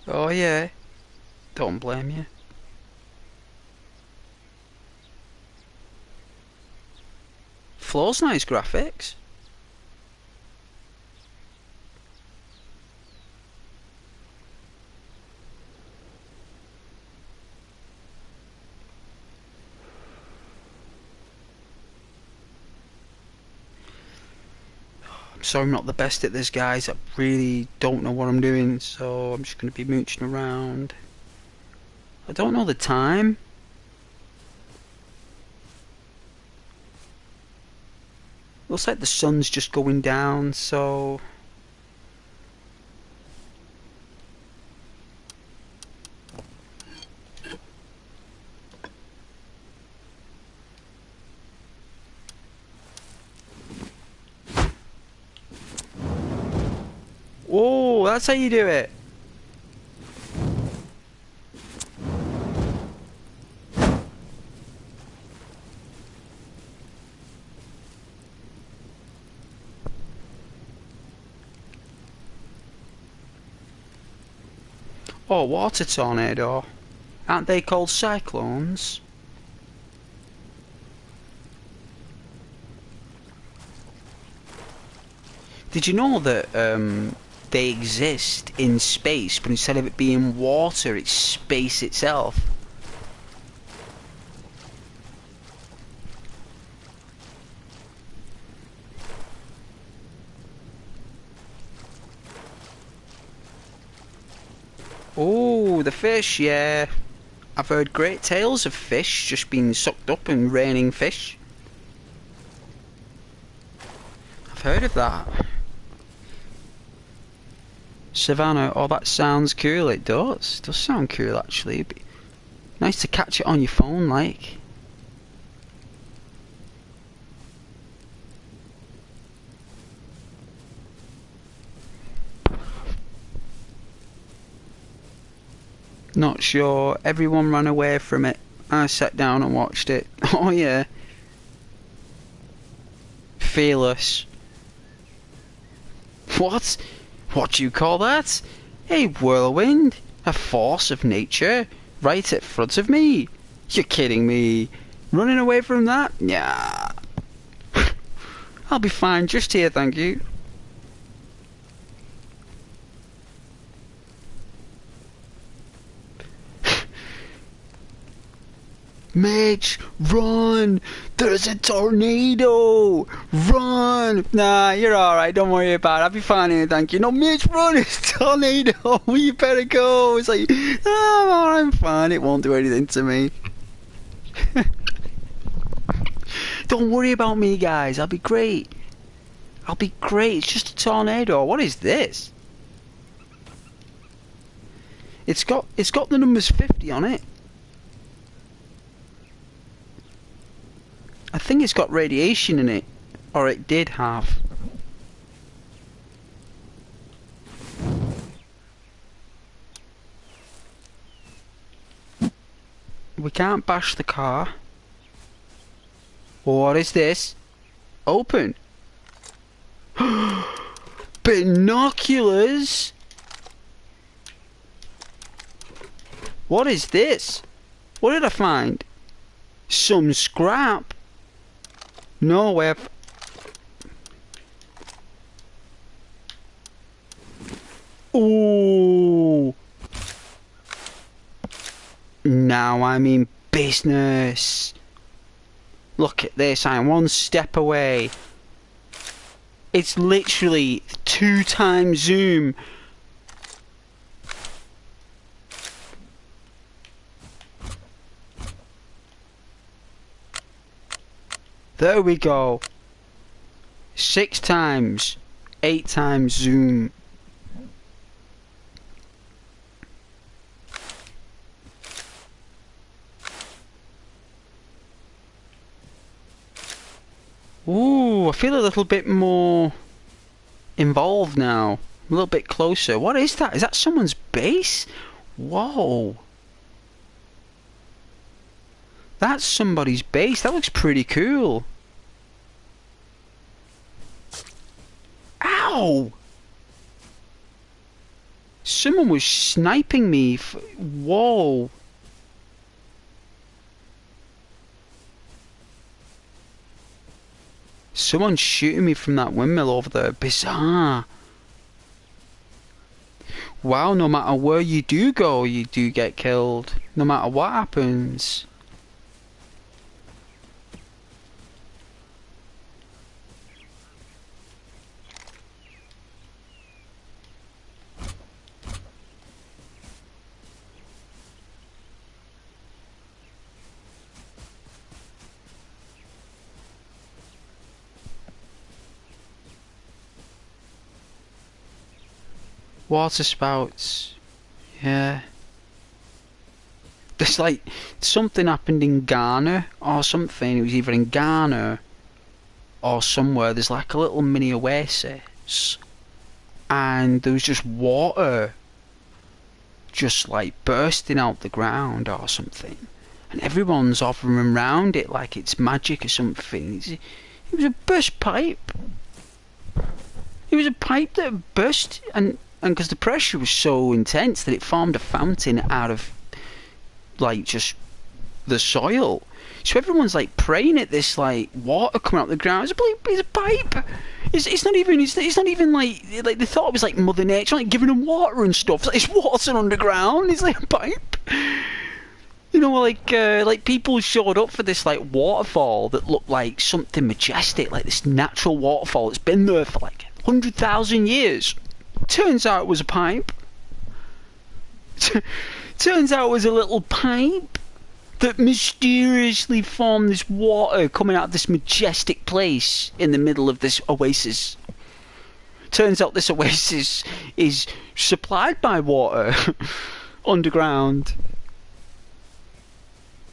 Oh yeah, don't blame you. Floor's nice graphics. Sorry I'm not the best at this, guys. I really don't know what I'm doing, so I'm just going to be mooching around. I don't know the time. Looks like the sun's just going down, so... Oh, that's how you do it. Oh, water tornado. Aren't they called cyclones? Did you know that they exist in space, but instead of it being water, it's space itself? Oh, the fish, yeah. I've heard great tales of fish just being sucked up and raining fish. I've heard of that. Savannah, oh, that sounds cool. It does. It does sound cool, actually. It'd be nice to catch it on your phone, like. Not sure. Everyone ran away from it. I sat down and watched it. Oh, yeah. Fearless. What? What do you call that? A whirlwind? A force of nature? Right in front of me? You're kidding me. Running away from that? Yeah. I'll be fine just here, thank you. Mitch, run! There's a tornado! Run! Nah, you're alright, don't worry about it. I'll be fine here, thank you. No, Mitch, run! It's a tornado! You better go! It's like, oh, I'm fine, it won't do anything to me. Don't worry about me, guys, I'll be great. I'll be great, it's just a tornado. What is this? It's got the numbers 50 on it. I think it's got radiation in it, or it did have. We can't bash the car. What is this? Open. Binoculars? What is this? What did I find? Some scrap? No way. Ooh. Now I'm in business. Look at this, I'm one step away. It's literally 2 times zoom. There we go. 6 times, 8 times zoom. Ooh, I feel a little bit more involved now. A little bit closer. What is that? Is that someone's base? Whoa. That's somebody's base. That looks pretty cool. Ow! Someone was sniping me. Whoa. Someone's shooting me from that windmill over there. Bizarre. Wow, no matter where you do go, you do get killed. No matter what happens. Water spouts. Yeah. There's like something happened in Ghana or something. It was either in Ghana or somewhere. There's like a little mini oasis, and there was just water just like bursting out the ground or something, and everyone's hovering around it like it's magic or something. It was a burst pipe. It was a pipe that burst, and because the pressure was so intense that it formed a fountain out of like just the soil. So everyone's like praying at this like water coming out the ground. It's a pipe. It's not even like they thought it was like Mother Nature like giving them water and stuff. It's water underground. It's like a pipe. You know, like people showed up for this like waterfall that looked like something majestic, like this natural waterfall that's been there for like 100,000 years. Turns out it was a pipe. Turns out it was a little pipe that mysteriously formed this water coming out of this majestic place in the middle of this oasis. Turns out this oasis is supplied by water underground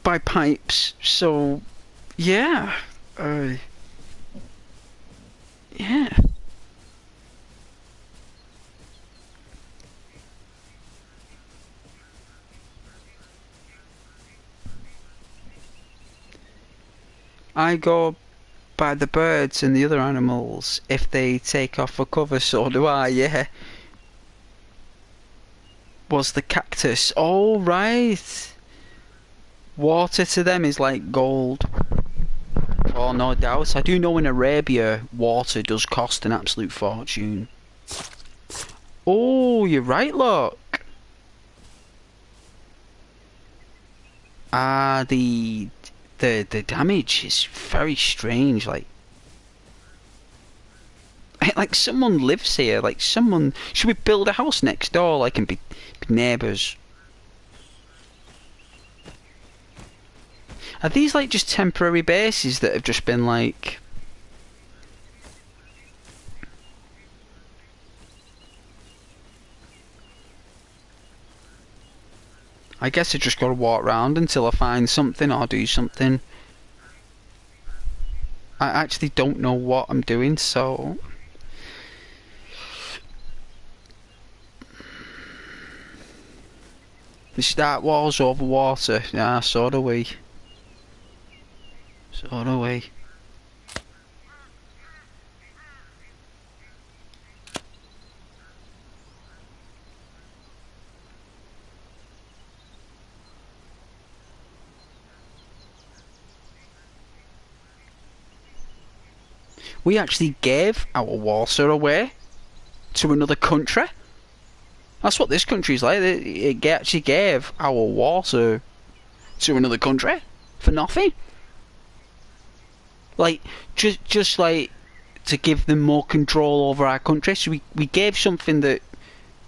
by pipes. So, yeah. Yeah. I go by the birds and the other animals. If they take off for cover, so do I, yeah. Was the cactus. Oh, right. Water to them is like gold. Oh, no doubt. I do know in Arabia, water does cost an absolute fortune. Oh, you're right, look. Ah, the damage is very strange. Like someone lives here. Like someone should we build a house next door? Like and be neighbours. Are these like just temporary bases that have just been like? I guess I just gotta walk around until I find something or do something. I actually don't know what I'm doing, so... The start walls over water. Yeah, so do we. So do we. We actually gave our water away to another country. That's what this country's like. It actually gave our water to another country for nothing. Like, just like to give them more control over our country. So we gave something that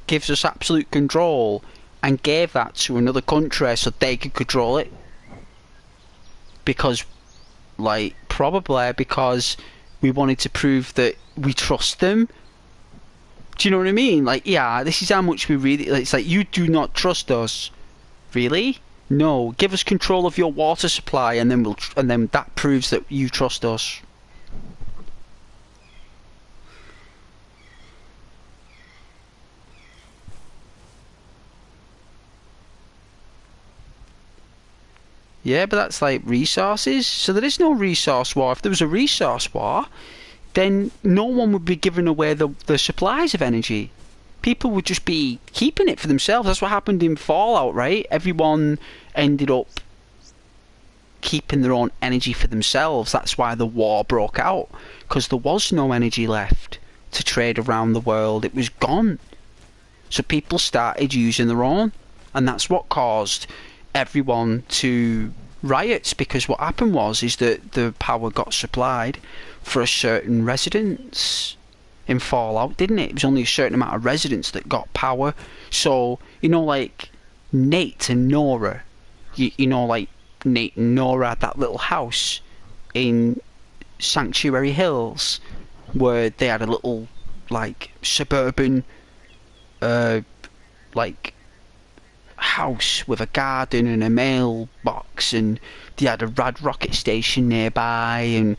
gives us absolute control and gave that to another country so they could control it. Because, like, probably because we wanted to prove that we trust them. Do you know what I mean? Like, yeah, this is how much we really... It's like, you do not trust us. Really? No. Give us control of your water supply and then then that proves that you trust us. Yeah, but that's like resources. So there is no resource war. If there was a resource war, then no one would be giving away the supplies of energy. People would just be keeping it for themselves. That's what happened in Fallout, right? Everyone ended up keeping their own energy for themselves. That's why the war broke out, because there was no energy left to trade around the world. It was gone. So people started using their own, and that's what caused everyone to riots, because what happened is that the power got supplied for a certain residence in Fallout, didn't it? It was only a certain amount of residents that got power. So, you know, like Nate and Nora, you know, like Nate and Nora had that little house in Sanctuary Hills where they had a little like suburban like house with a garden and a mailbox, and they had a rad rocket station nearby, and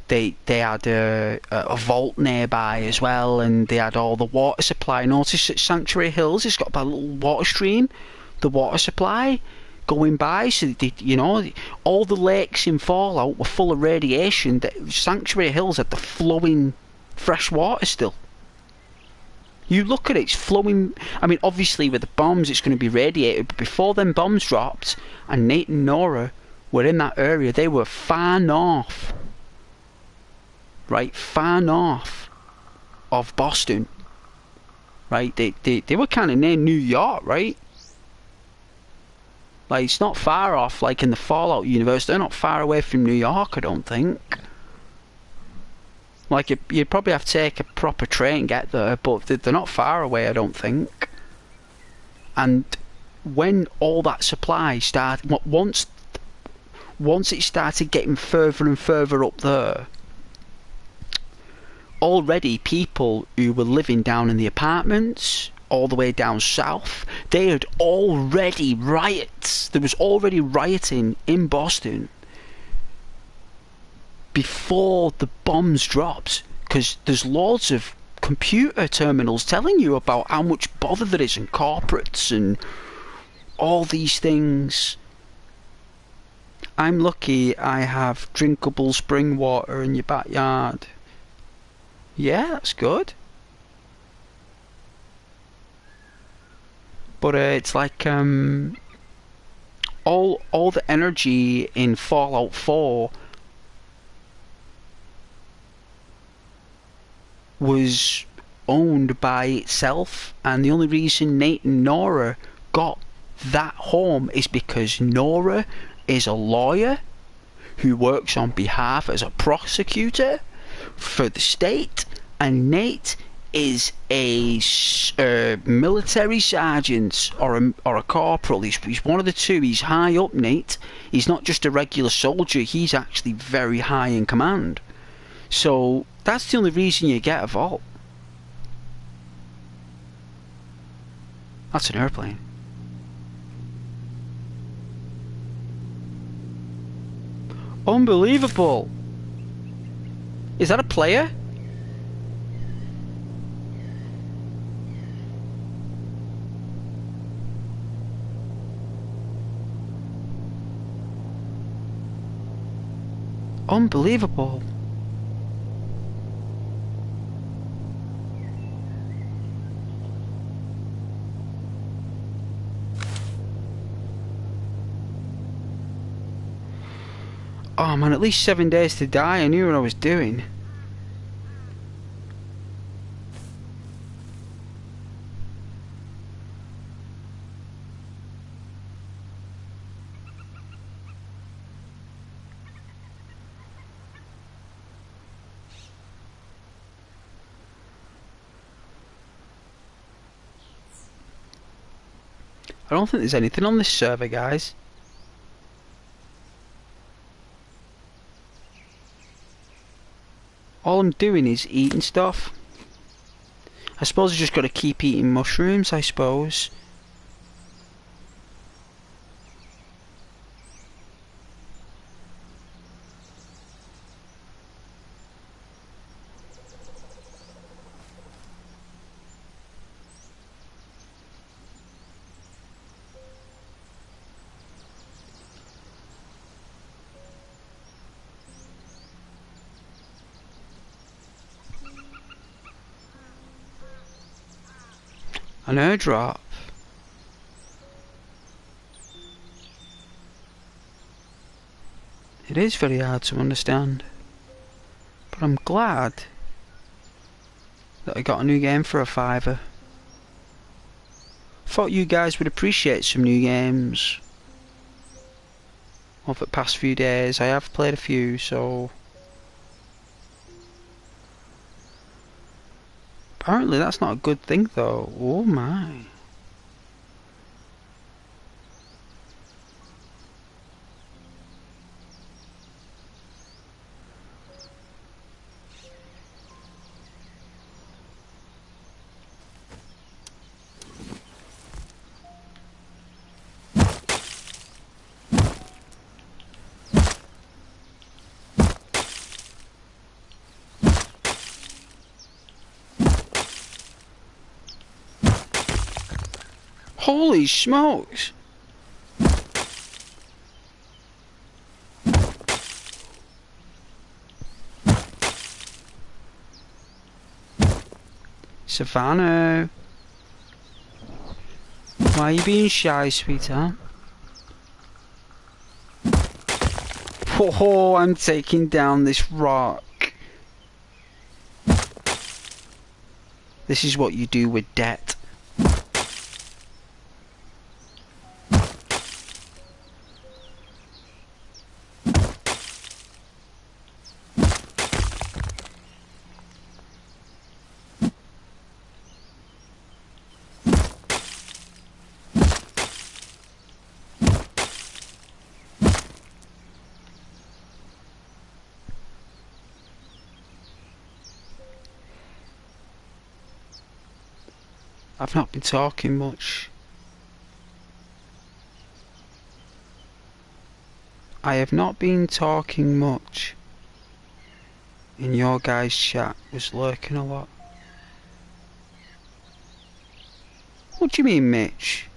they had a vault nearby as well, and they had all the water supply. Notice at Sanctuary Hills it's got a little water stream, the water supply going by, so they, you know, all the lakes in Fallout were full of radiation. Sanctuary Hills had the flowing fresh water still. You look at it, it's flowing. I mean, obviously with the bombs it's going to be radiated, but before them bombs dropped and Nate and Nora were in that area, they were far north, right, far north of Boston, right? They were kind of near New York, right? Like, it's not far off, like in the Fallout universe. They're not far away from New York, I don't think. Like, you'd probably have to take a proper train and get there, but they're not far away, I don't think. And when all that supply started, once it started getting further and further up there, already people who were living down in the apartments all the way down south, they had already riots. There was already rioting in Boston before the bombs dropped, because there's loads of computer terminals telling you about how much bother there is in corporates and all these things. I'm lucky I have drinkable spring water in your backyard. Yeah, that's good. But it's like all the energy in Fallout 4 was owned by itself, and the only reason Nate and Nora got that home is because Nora is a lawyer who works on behalf as a prosecutor for the state, and Nate is a military sergeant or a corporal. He's one of the two. He's high up, Nate. He's not just a regular soldier. He's actually very high in command. So that's the only reason you get a vault. That's an airplane. Unbelievable. Is that a player? Unbelievable. Oh man, at least 7 days to die. I knew what I was doing. I don't think there's anything on this server, guys. All I'm doing is eating stuff. I suppose I just got to keep eating mushrooms, I suppose. An airdrop. It is very hard to understand, but I'm glad that I got a new game for a £5. Thought you guys would appreciate some new games over the past few days. I have played a few, so apparently that's not a good thing though. Oh my. Holy smokes! Savannah, why are you being shy, sweetheart? Oh, I'm taking down this rock. This is what you do with debt. I've not been talking much. I have not been talking much. And your guys' chat was lurking a lot. What do you mean, Mitch?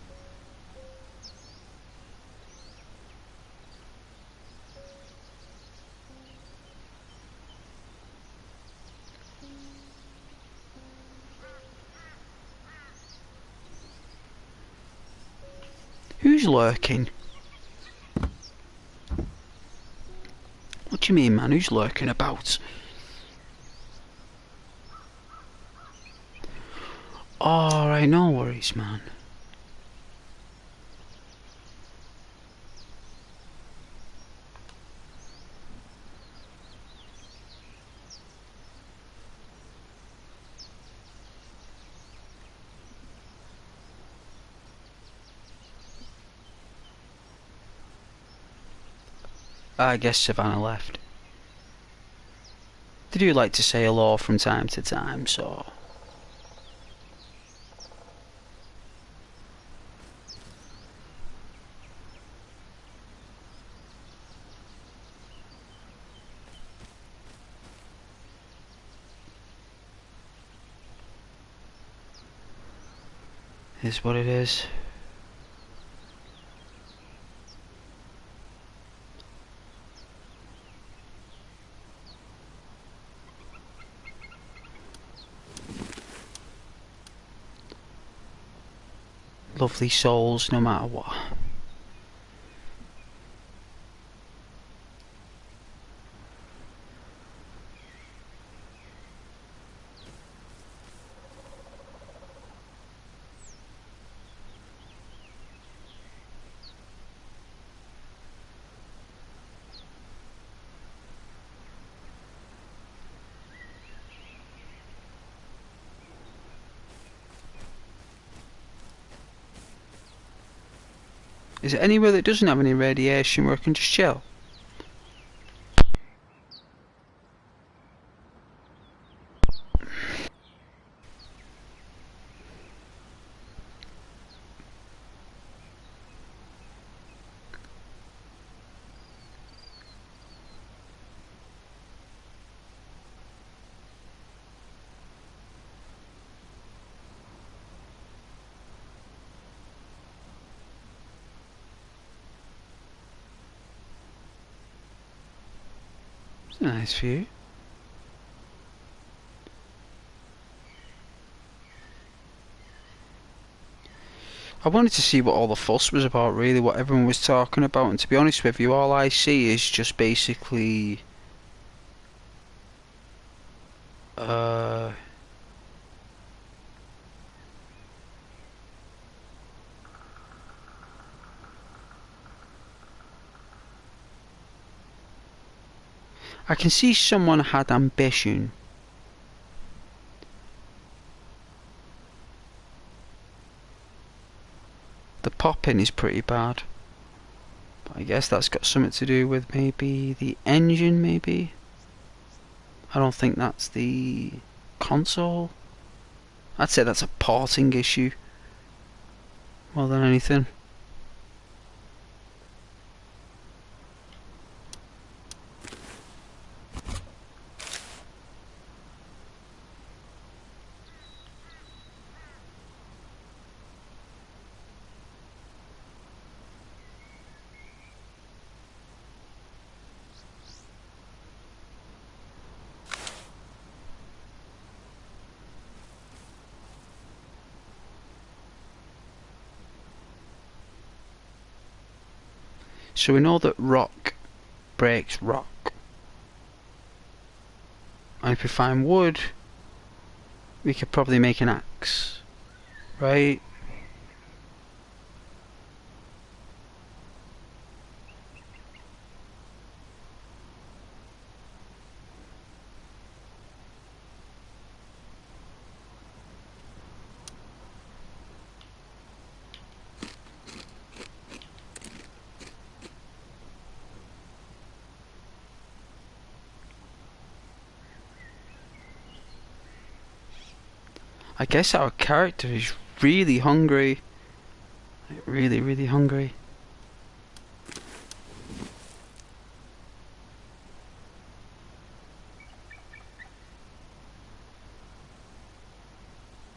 Who's lurking? What do you mean, man? Who's lurking about? Alright, no worries, man. I guess Savannah left. They do like to say hello from time to time, so... is what it is. Lovely souls, no matter what. Is it anywhere that doesn't have any radiation where I can just chill? It's a nice view. I wanted to see what all the fuss was about, really, what everyone was talking about, and to be honest with you, all I see is just basically... I can see someone had ambition. The popping is pretty bad. But I guess that's got something to do with maybe the engine, maybe? I don't think that's the console. I'd say that's a porting issue more than anything. So we know that rock breaks rock. And if we find wood, we could probably make an axe, right? I guess our character is really hungry. Like, really, really hungry.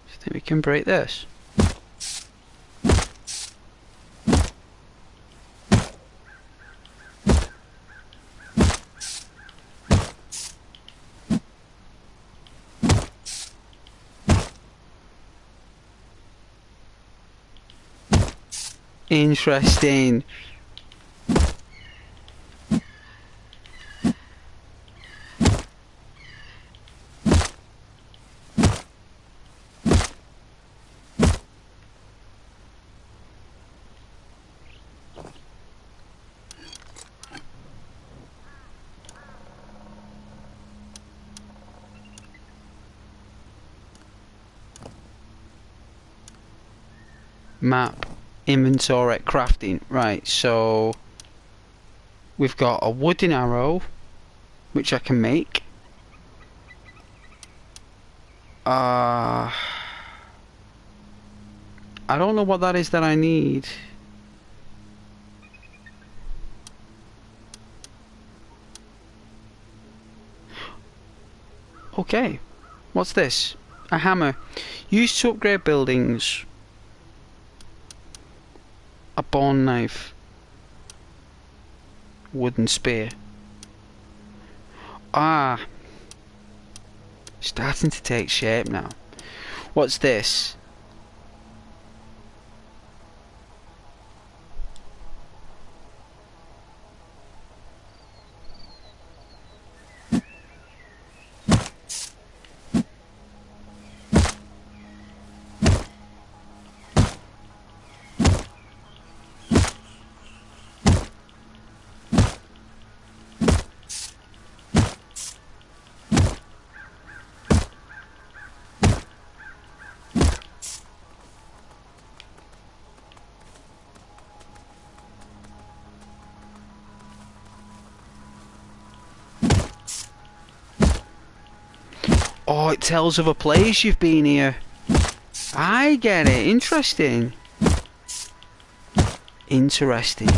Do you think we can break this? Interesting. Map, inventory, crafting. Right, so we've got a wooden arrow, which I can make. I don't know what that is that I need. Okay, what's this? A hammer. Used to upgrade buildings. A bone knife. Wooden spear. Ah. Starting to take shape now. What's this? Oh, it tells of a place you've been here. I get it. Interesting. Interesting.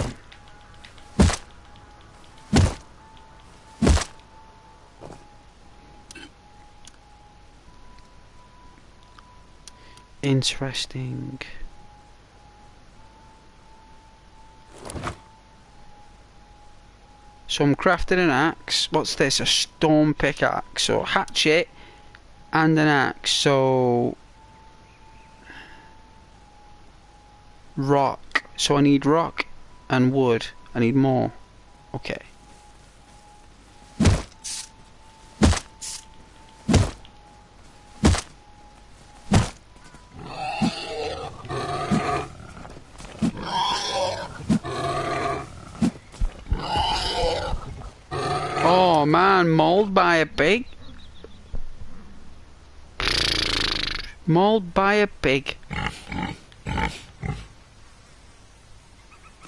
Interesting. So I'm crafting an axe. What's this? A stone pickaxe. So hatchet and an axe. So rock. So I need rock and wood. I need more. Okay. Oh man, mauled by a pig. Mauled by a pig.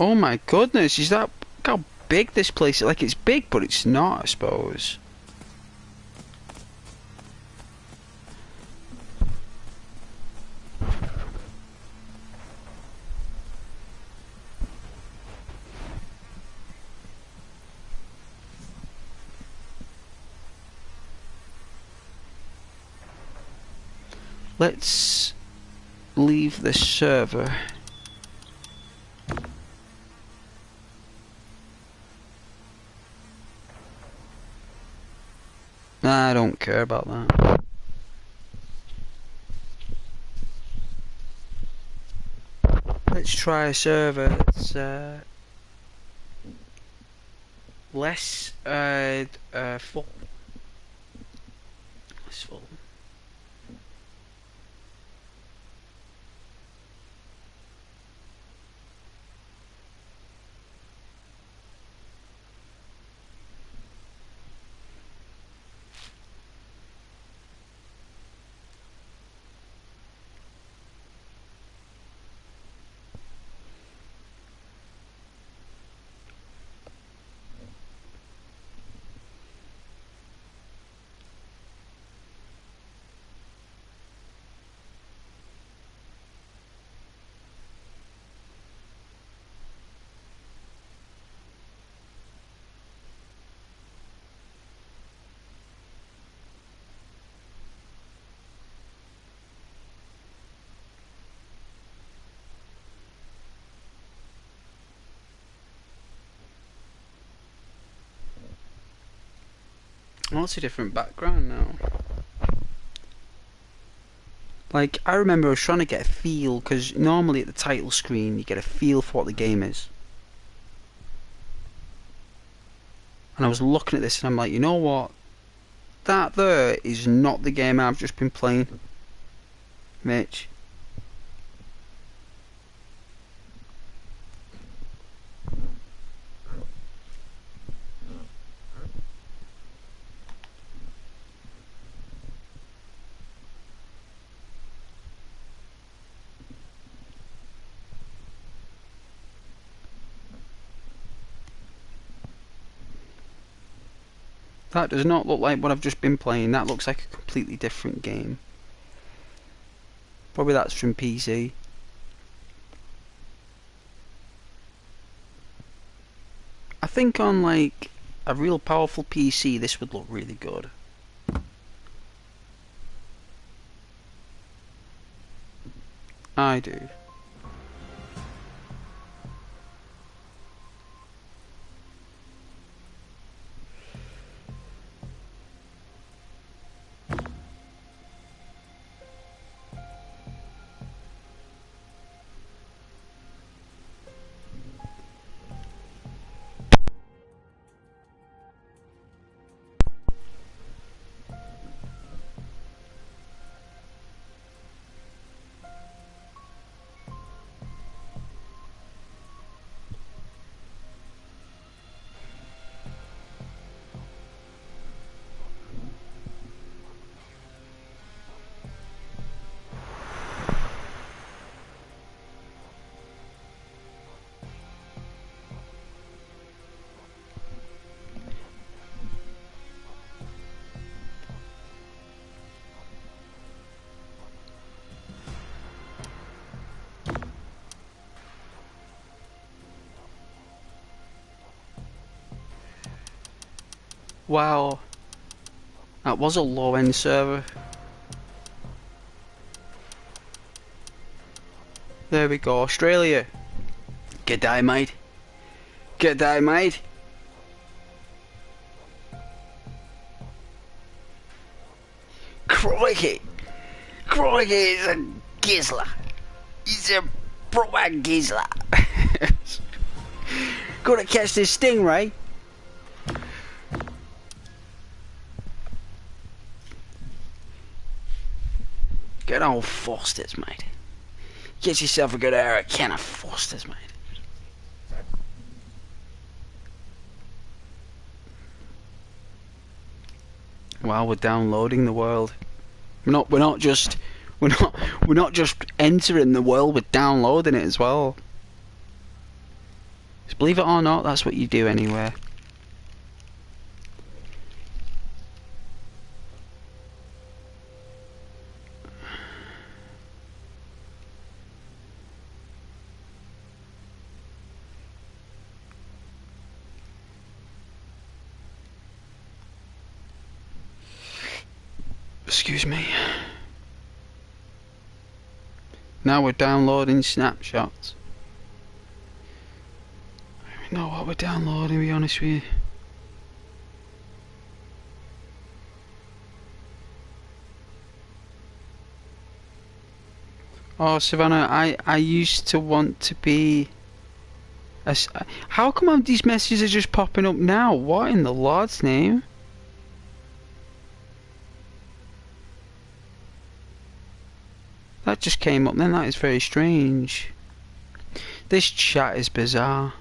Oh my goodness, is that... Look how big this place is. Like, it's big, but it's not, I suppose. Let's leave the server. I don't care about that. Let's try a server that's less full. Less full. Oh, it's a different background now. Like, I remember I was trying to get a feel, because normally at the title screen you get a feel for what the game is. And I was looking at this and I'm like, you know what? That there is not the game I've just been playing, Mitch. That does not look like what I've just been playing. That looks like a completely different game. Probably that's from PC. I think on like a real powerful PC this would look really good. I do. Wow. That was a low-end server. There we go, Australia. G'day, mate. G'day, mate. Crikey. Crikey is a gizzler. He's a proper gizzler. Gotta catch this stingray. Good old Foster's, mate. Get yourself a good can of Foster's, mate. Wow, we're downloading the world. We're not just entering the world, we're downloading it as well. Just believe it or not, that's what you do anywhere. Excuse me. Now we're downloading snapshots. I don't know what we're downloading, to be honest with you. Oh, Savannah, I used to want to be... How come these messages are just popping up now? What in the Lord's name? That just came up then, that is very strange. This chat is bizarre.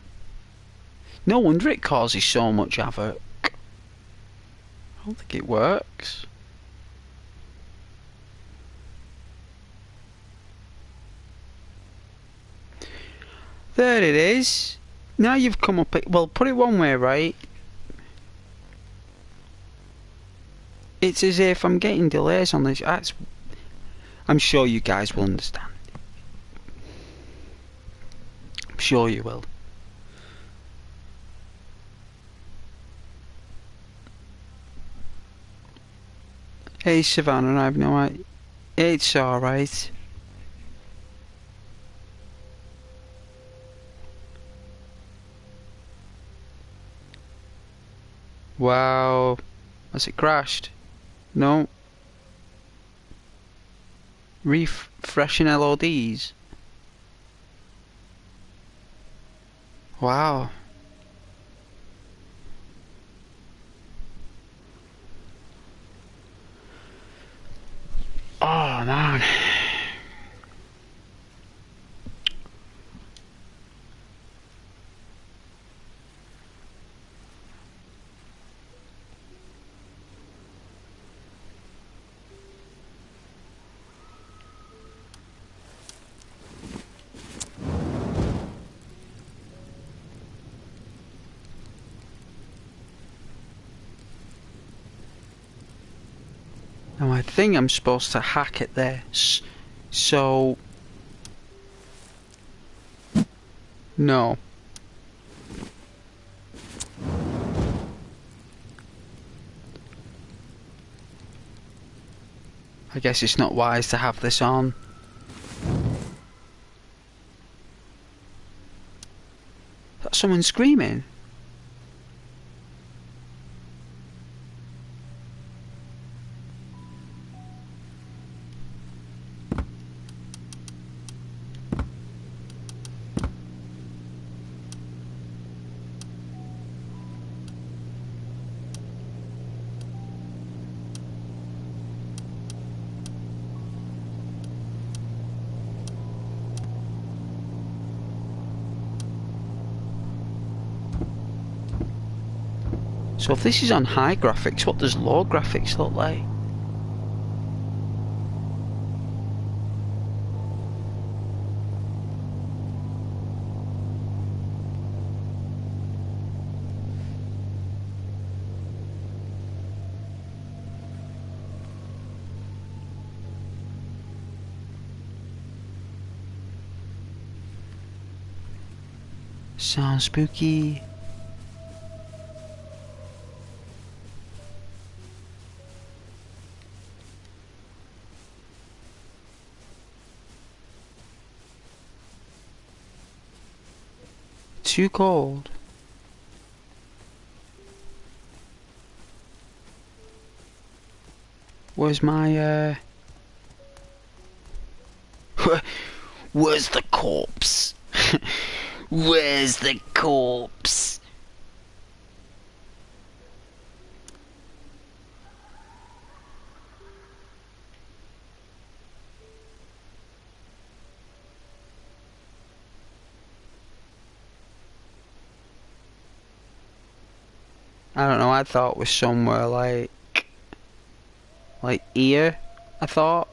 No wonder it causes so much havoc. I don't think it works. There it is. Now you've come up... Well, put it one way, right? It's as if I'm getting delays on this. I'm sure you guys will understand. I'm sure you will. Hey Savannah, I have no idea. It's alright. Wow. Has it crashed? No. Refreshing LODs. Wow. Oh man. Now I think I'm supposed to hack at this. So... No. I guess it's not wise to have this on. Is that someone screaming? So if this is on high graphics, what does low graphics look like? Sounds spooky. Too cold. Where's my Where's the corpse? Where's the corpse? I don't know, I thought it was somewhere like here, I thought.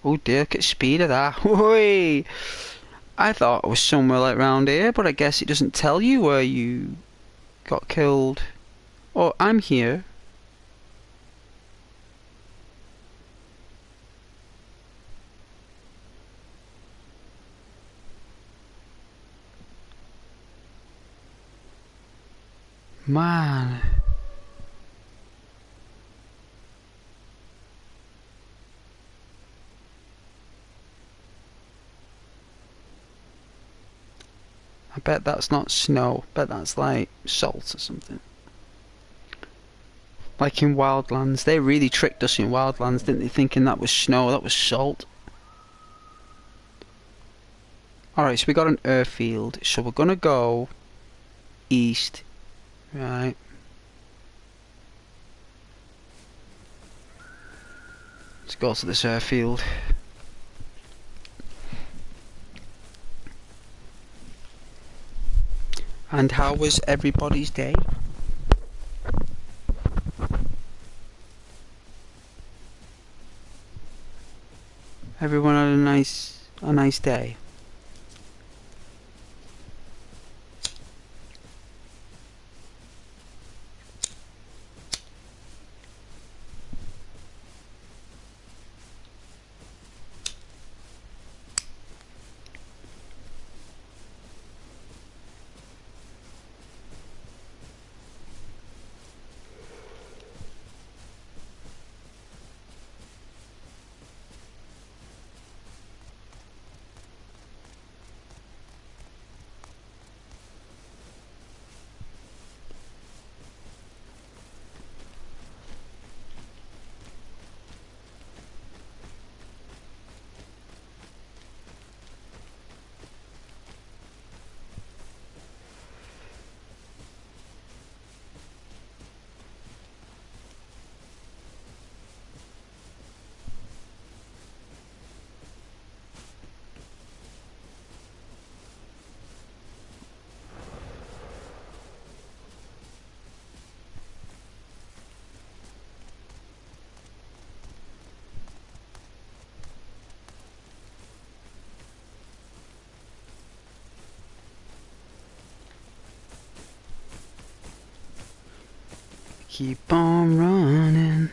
Oh dear, look at the speed of that. Whee! I thought it was somewhere like round here, but I guess it doesn't tell you where you got killed. Oh, I'm here. Man. I bet that's not snow. I bet that's like salt or something. Like in Wildlands. They really tricked us in Wildlands, didn't they? Thinking that was snow, that was salt. Alright, so we got an airfield. So we're gonna go east. Right. Let's go to this airfield. And how was everybody's day? Everyone had a nice day. keep on running.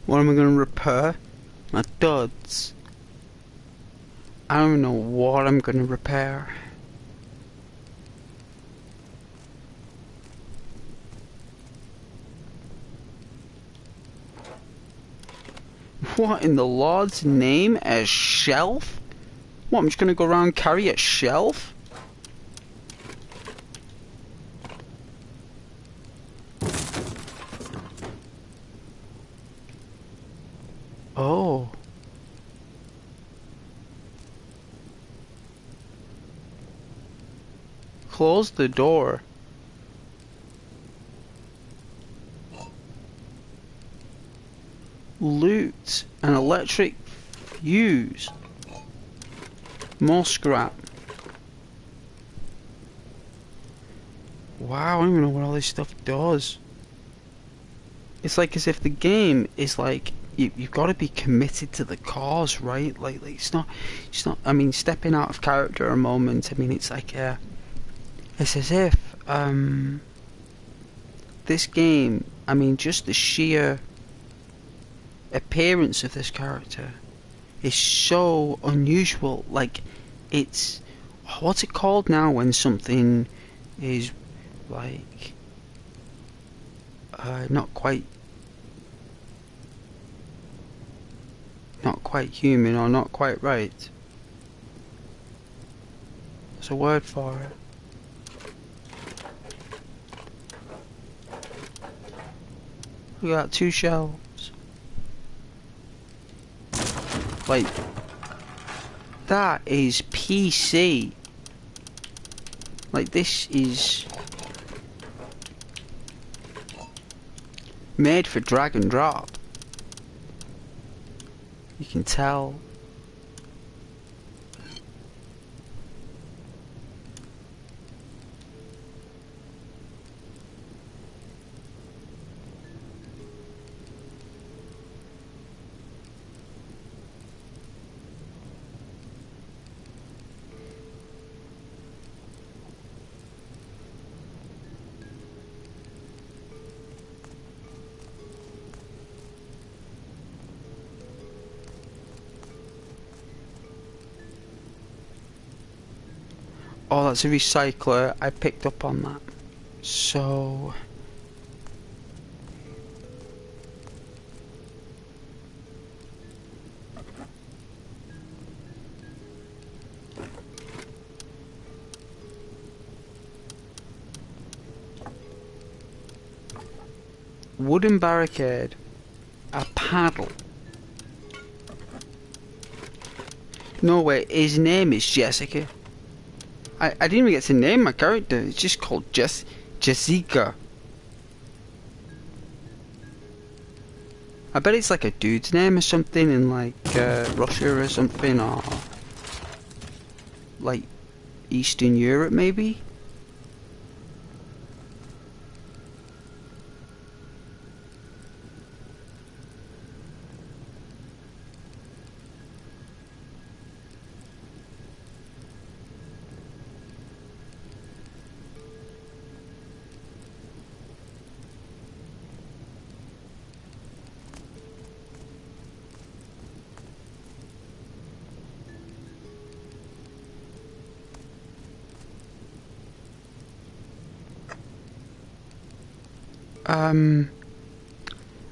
What am I going to repair? My duds. I don't know what I'm going to repair. What in the Lord's name? A shelf? What, I'm just going to go around and carry a shelf? Oh. Close the door. Loot. An electric fuse. More scrap. Wow, I don't even know what all this stuff does. It's like as if the game is like you've got to be committed to the cause, right? Like it's not. I mean, stepping out of character a moment. I mean, it's like it's as if this game. I mean, just the sheer appearance of this character is so unusual. Like it's what's it called now when something is like not quite human or not quite right. There's a word for it. We got 2 shelves. Like that is PC. Like this is made for drag and drop. You can tell. Oh, that's a recycler. I picked up on that. So wooden barricade, a paddle. No way, his name is Jessica. I didn't even get to name my character. It's just called Jessica. I bet it's like a dude's name or something in like Russia or something, or like Eastern Europe maybe?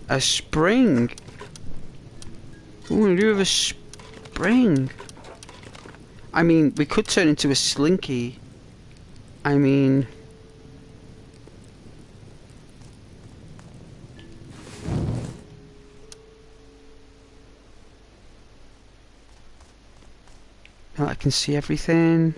A spring? What do we do with a spring? I mean, we could turn into a slinky. I mean... Now I can see everything.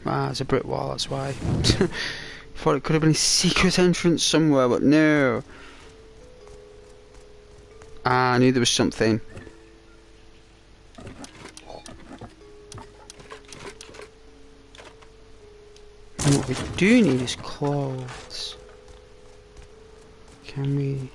Ah, there's a brick wall, that's why. Thought it could have been a secret entrance somewhere, but no. Ah, I knew there was something. And what we do need is clothes. Can we...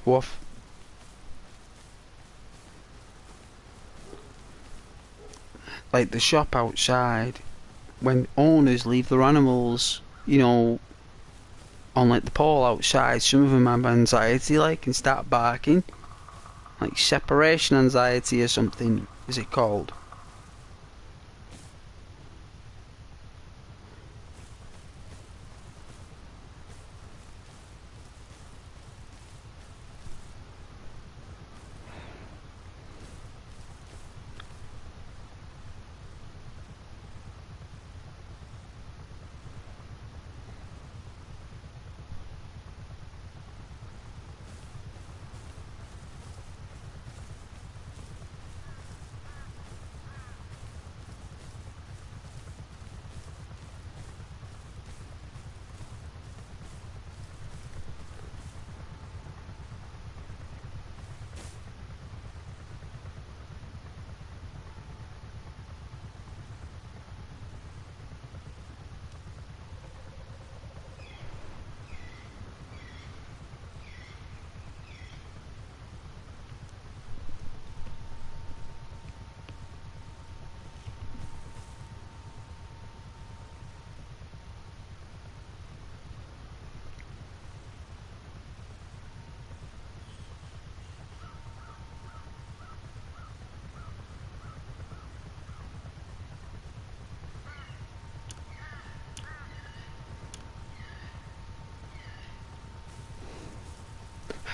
Woof. Like the shop outside, when owners leave their animals, you know, on like the pole outside, some of them have anxiety, like, and start barking. Like separation anxiety or something, is it called?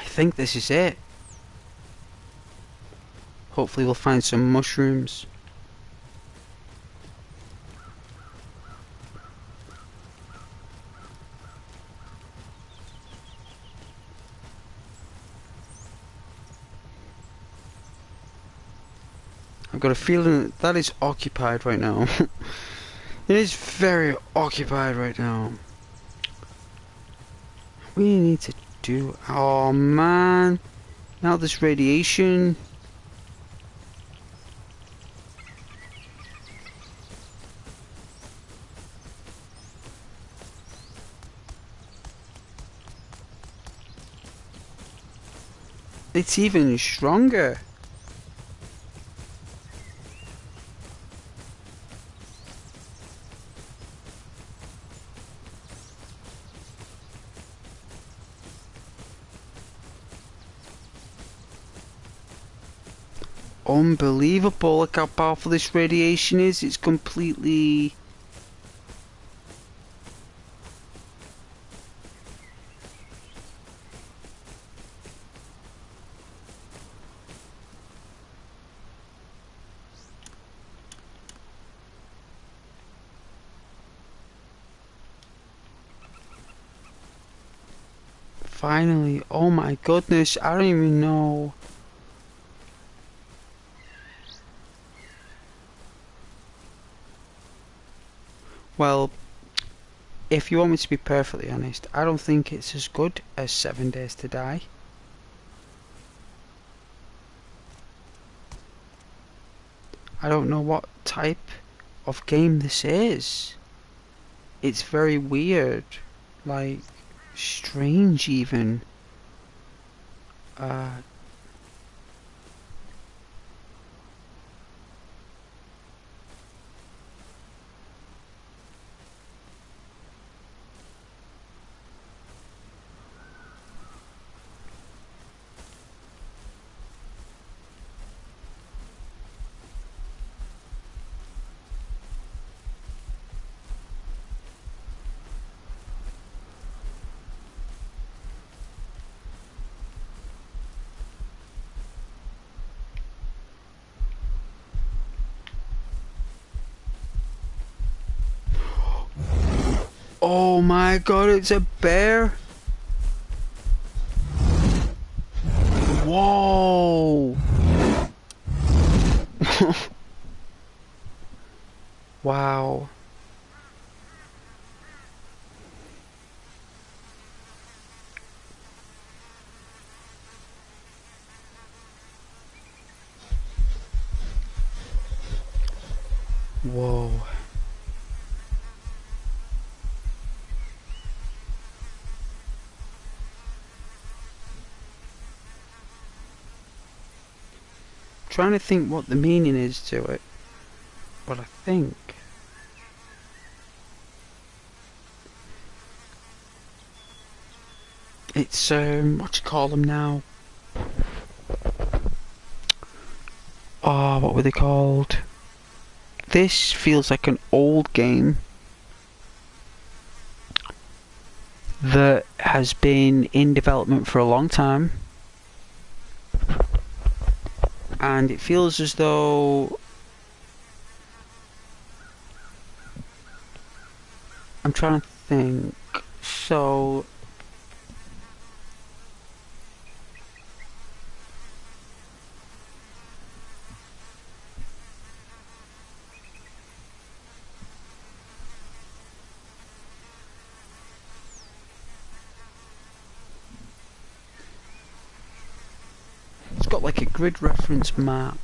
I think this is it. Hopefully we'll find some mushrooms. I've got a feeling that is occupied right now. It is very occupied right now. We need to do... Oh man. Now this radiation. It's even stronger. Unbelievable, look how powerful this radiation is. It's completely... Finally, oh my goodness, I don't even know. Well, if you want me to be perfectly honest, I don't think it's as good as 7 Days to Die. I don't know what type of game this is. It's very weird, like strange even. Uh, oh my god, it's a bear! Whoa! Wow. Whoa. Trying to think what the meaning is to it, but I think it's what do you call them now? Oh, what were they called? This feels like an old game that has been in development for a long time, and it feels as though I'm trying to think. So it's got like a grid reference map.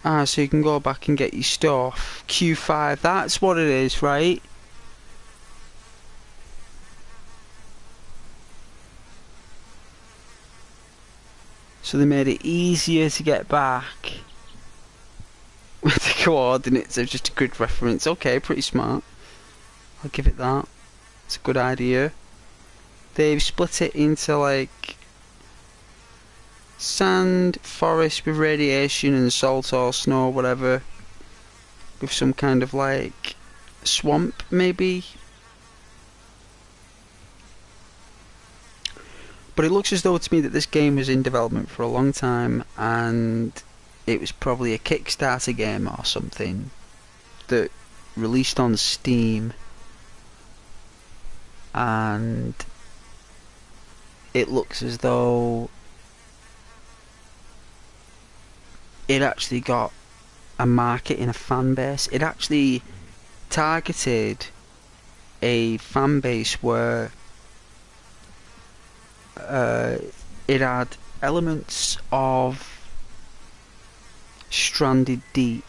Ah, so you can go back and get your stuff. Q5, that's what it is, right? So they made it easier to get back with the coordinates of just a grid reference. Okay, pretty smart. I'll give it that. It's a good idea. They've split it into like sand, forest with radiation, and salt or snow, whatever, with some kind of like swamp maybe. But it looks as though to me that this game was in development for a long time, and it was probably a Kickstarter game or something that released on Steam, and it looks as though it actually got a market in a fan base. It actually targeted a fan base where it had elements of Stranded Deep.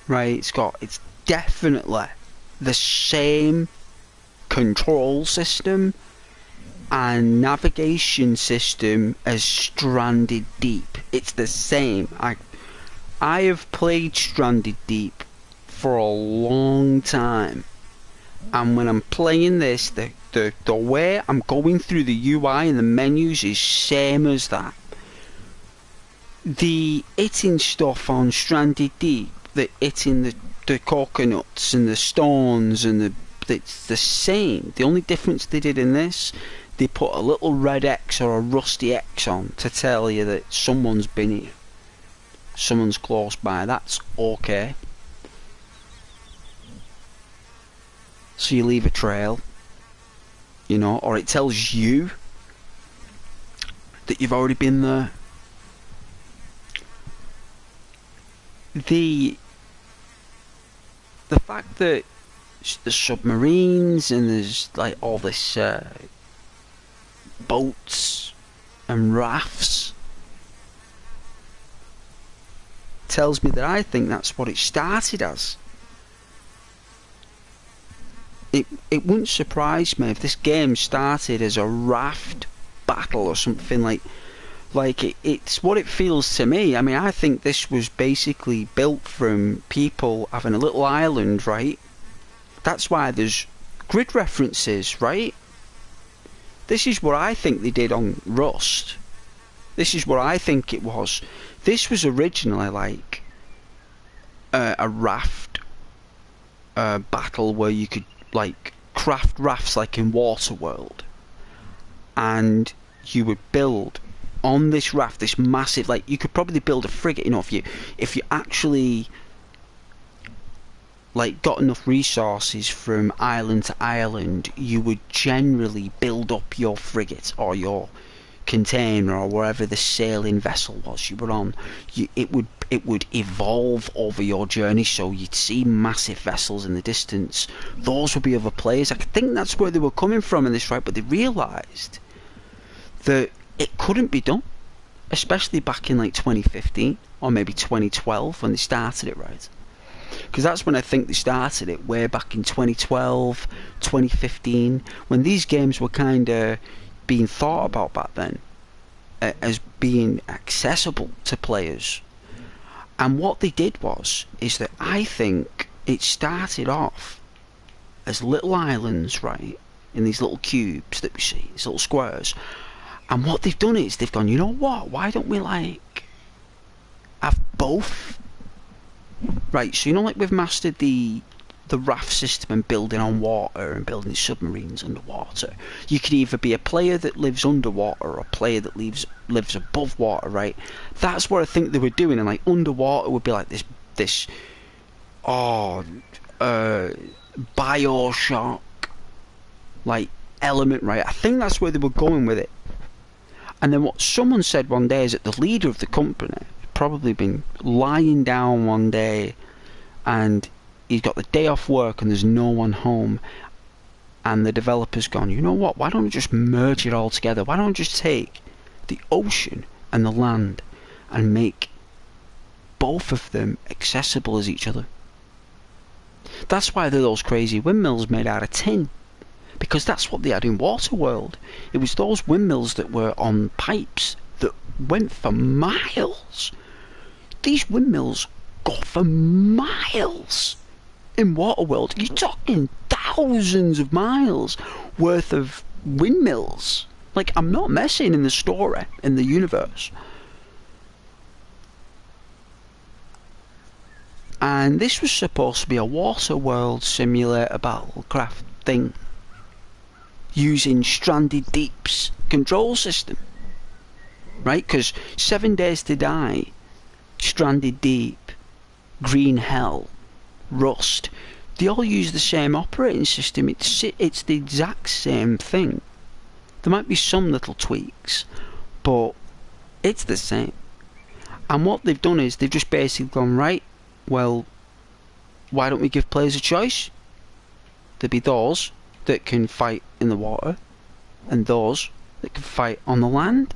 Right, it's definitely the same control system and navigation system as Stranded Deep. It's the same. I have played Stranded Deep for a long time, and when I'm playing this, the way I'm going through the UI and the menus is same as that. The hitting stuff on Stranded Deep, the hitting the coconuts and the stones and it's the same. The only difference they did in this, they put a little red X or a rusty X on to tell you that someone's been here. Someone's close by. That's okay. So you leave a trail, you know, or it tells you that you've already been there. The fact that the submarines and there's like all this boats and rafts tells me that I think that's what it started as. It wouldn't surprise me if this game started as a raft battle or something like it's what it feels to me. I mean, I think this was basically built from people having a little island, right? That's why there's grid references, right? This is what I think they did on Rust. This is what I think it was. This was originally like a raft battle where you could like craft rafts like in Waterworld, and you would build on this raft this massive, like you could probably build a frigate, you know, if you actually like got enough resources from island to island, you would generally build up your frigate or your container or wherever the sailing vessel was you were on. It would evolve over your journey, so you'd see massive vessels in the distance. Those would be other players. I think that's where they were coming from in this, right? But they realised that it couldn't be done, especially back in like 2015 or maybe 2012 when they started it, right? Because that's when I think they started it, way back in 2012, 2015, when these games were kind of being thought about back then as being accessible to players. And what they did is that I think it started off as little islands, right, in these little cubes that we see, these little squares. And what they've done is they've gone, you know what, why don't we like have both? Right, so you know, like we've mastered the raft system and building on water and building submarines underwater. You could either be a player that lives underwater or a player that lives above water, right? That's what I think they were doing, and like underwater would be like this Bioshock like element, right? I think that's where they were going with it. And then what someone said one day is that the leader of the company had probably been lying down one day and he's got the day off work and there's no one home, and the developer's gone, you know what, why don't we just merge it all together? Why don't we just take the ocean and the land and make both of them accessible as each other? That's why they're those crazy windmills made out of tin, because that's what they had in Waterworld. It was those windmills that were on pipes that went for miles. These windmills go for miles. In Waterworld, you're talking thousands of miles worth of windmills. Like, I'm not messing in the story, in the universe. And this was supposed to be a Waterworld simulator battlecraft thing, using Stranded Deep's control system. Right? Because 7 Days to Die, Stranded Deep, Green Hell, Rust, they all use the same operating system. It's the exact same thing. There might be some little tweaks, but it's the same. And what they've done is they've just basically gone, right, well, why don't we give players a choice? There'll be those that can fight in the water and those that can fight on the land.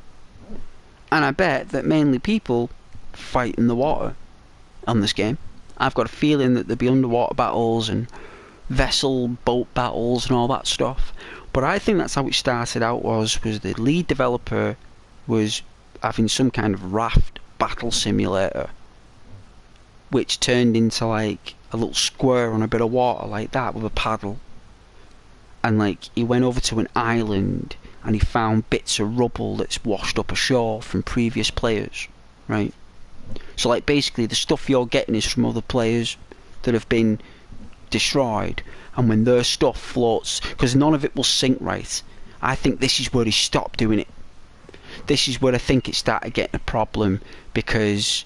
And I bet that mainly people fight in the water on this game. I've got a feeling that there'll be underwater battles and vessel boat battles and all that stuff. But I think that's how it started out, was the lead developer was having some kind of raft battle simulator, which turned into like a little square on a bit of water like that with a paddle. And like he went over to an island and he found bits of rubble that's washed up ashore from previous players, right? So like basically the stuff you're getting is from other players that have been destroyed, and when their stuff floats, because none of it will sink right. I think this is where he stopped doing it. This is where I think it started getting a problem, because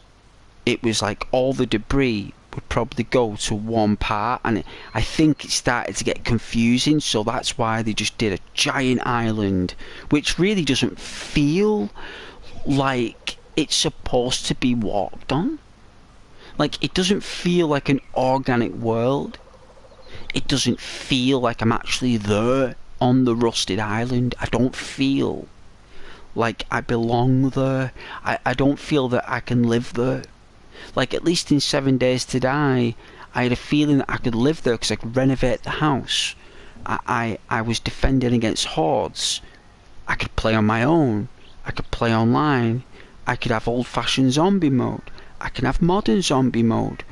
it was like all the debris would probably go to one part, and I think it started to get confusing, so that's why they just did a giant island, which really doesn't feel like it's supposed to be walked on. Like, it doesn't feel like an organic world. It doesn't feel like I'm actually there on the rusted island. I don't feel like I belong there. I don't feel that I can live there. Like, at least in 7 Days to Die, I had a feeling that I could live there because I could renovate the house. I was defending against hordes. I could play on my own. I could play online. I could have old-fashioned zombie mode. I can have modern zombie mode.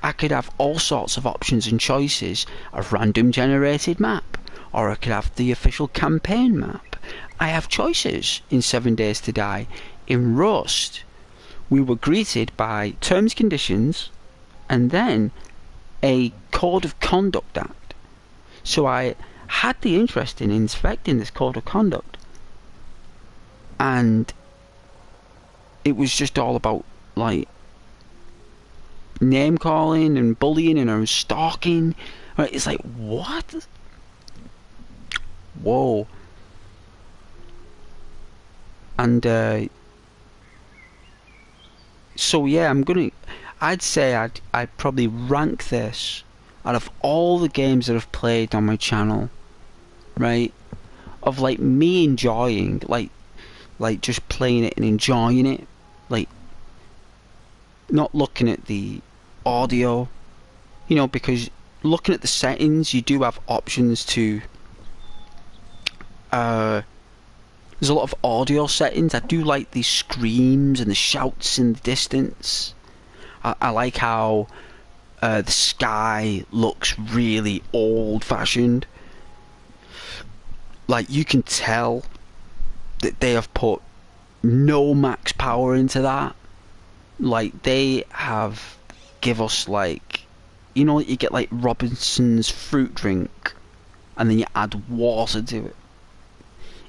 I could have all sorts of options and choices. A random generated map. Or I could have the official campaign map. I have choices in 7 Days to Die. In Rust, we were greeted by terms, conditions, and then a code of conduct act. So I had the interest in inspecting this code of conduct, and it was just all about like name calling and bullying and stalking. Right, it's like, what? Whoa. And so yeah, I'd say I'd probably rank this out of all the games that I've played on my channel, right? Of like me enjoying, like just playing it and enjoying it, like not looking at the audio, you know, because looking at the settings, you do have options to there's a lot of audio settings. I do like the screams and the shouts in the distance. I like how the sky looks really old-fashioned. Like, you can tell that they have put no max power into that. Like, they have give us, like, you know, you get like Robinson's fruit drink and then you add water to it.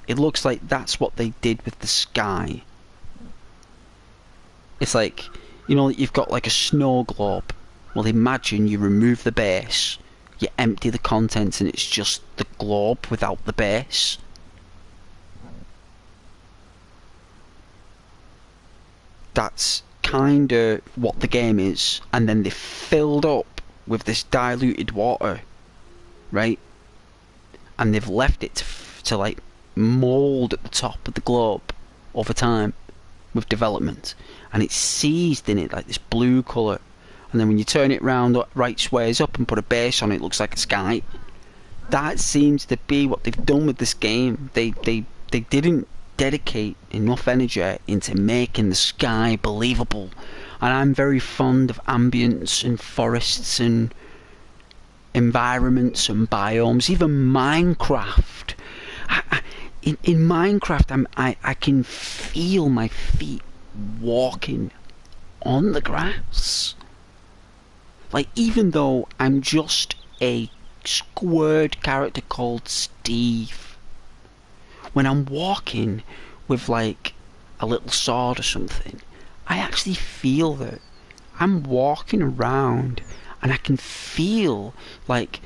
It looks like that's what they did with the sky. It's like, you know, you've got like a snow globe. Well, imagine you remove the base, you empty the contents, and it's just the globe without the base. That's kind of what the game is. And then they filled up with this diluted water, right? And they've left it to like mould at the top of the globe over time with development, and it's seized in it like this blue colour, and then when you turn it round right squares up and put a base on it, it looks like a sky. That seems to be what they've done with this game. They didn't dedicate enough energy into making the sky believable, and I'm very fond of ambience and forests and environments and biomes. Even Minecraft, in Minecraft, I can feel my feet walking on the grass. Like, even though I'm just a squared character called Steve, when I'm walking with like a little sword or something, I actually feel that I'm walking around and I can feel like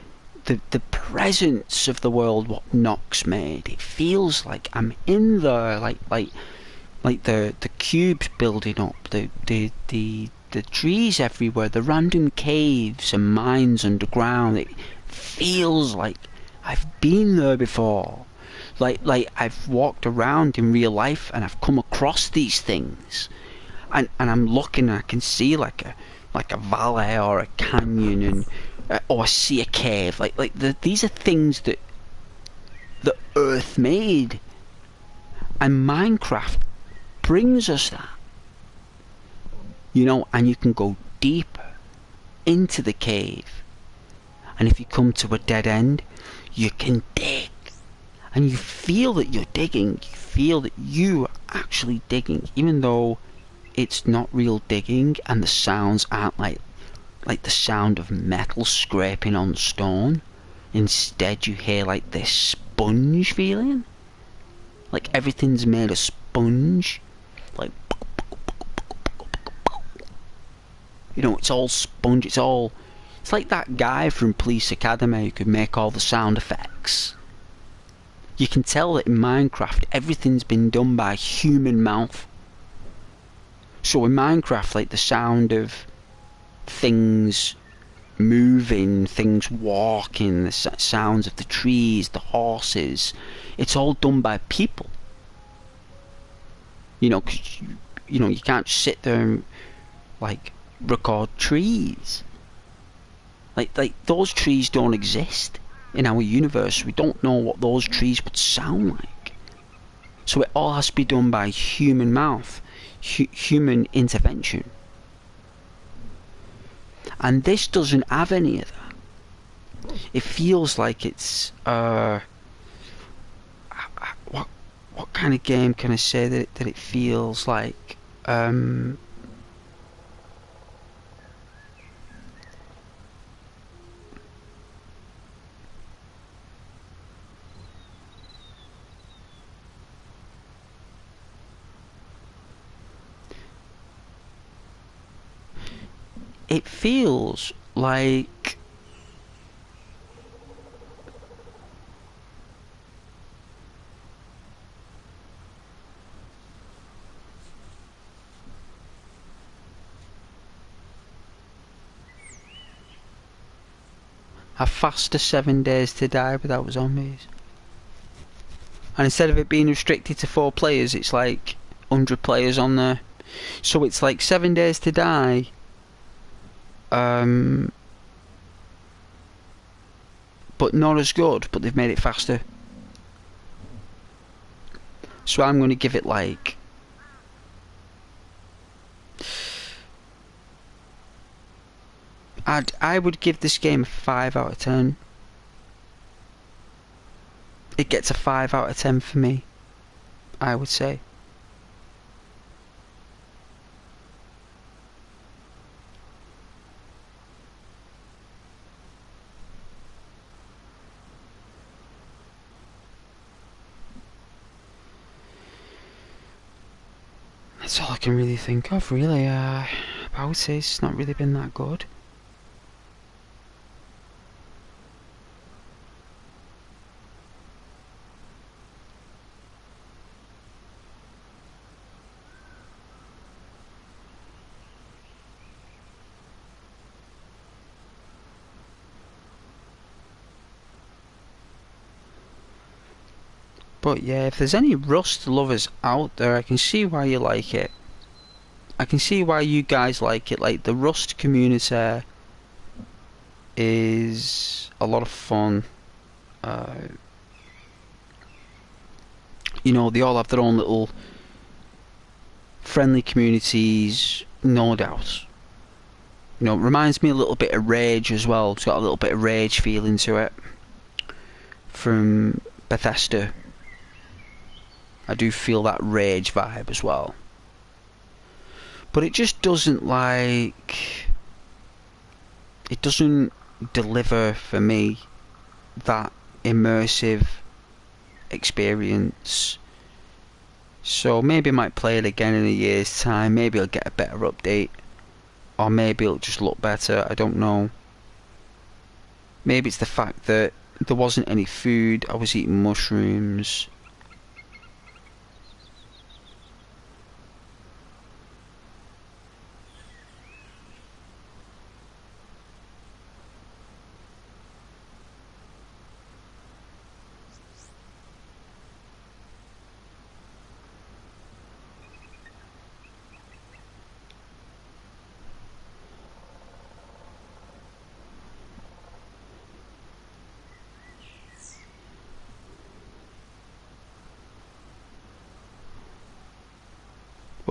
the presence of the world what Nox made. It feels like I'm in there, like the cubes building up, the trees everywhere, the random caves and mines underground. It feels like I've been there before. Like I've walked around in real life and I've come across these things. And I'm looking and I can see like a valley or a canyon, and or I see a cave. These are things that the Earth made. And Minecraft brings us that. You know, and you can go deeper into the cave. And if you come to a dead end, you can dig. And you feel that you're digging. You feel that you are actually digging. Even though it's not real digging and the sounds aren't like the sound of metal scraping on stone. Instead you hear like this sponge feeling. Like everything's made of sponge. Like, you know, it's all sponge, it's like that guy from Police Academy who could make all the sound effects. You can tell that in Minecraft everything's been done by human mouth. So in Minecraft, like the sound of things moving, things walking, the sounds of the trees, the horses, it's all done by people. You know, 'cause you can't just sit there and like record trees. Like those trees don't exist in our universe. We don't know what those trees would sound like. So it all has to be done by human mouth, human intervention. And this doesn't have any of that. It feels like it's what kind of game can I say that it feels like? It feels like a faster 7 days to die without zombies. And instead of it being restricted to 4 players, it's like 100 players on there. So it's like 7 days to die. But not as good, but they've made it faster. So I'm going to give it like I would give this game a 5 out of 10. It gets a 5 out of 10 for me, I would say. That's all I can really think of, really. I would say it's not really been that good. But yeah, if there's any Rust lovers out there, I can see why you like it. I can see why you guys like it. Like, the Rust community is a lot of fun. You know, they all have their own little friendly communities, no doubt. You know, it reminds me a little bit of Rage as well. It's got a little bit of Rage feeling to it from Bethesda. I do feel that Rage vibe as well. But it just doesn't it doesn't deliver for me that immersive experience. So maybe I might play it again in a year's time. Maybe I'll get a better update. Or maybe it'll just look better. I don't know. Maybe it's the fact that there wasn't any food. I was eating mushrooms.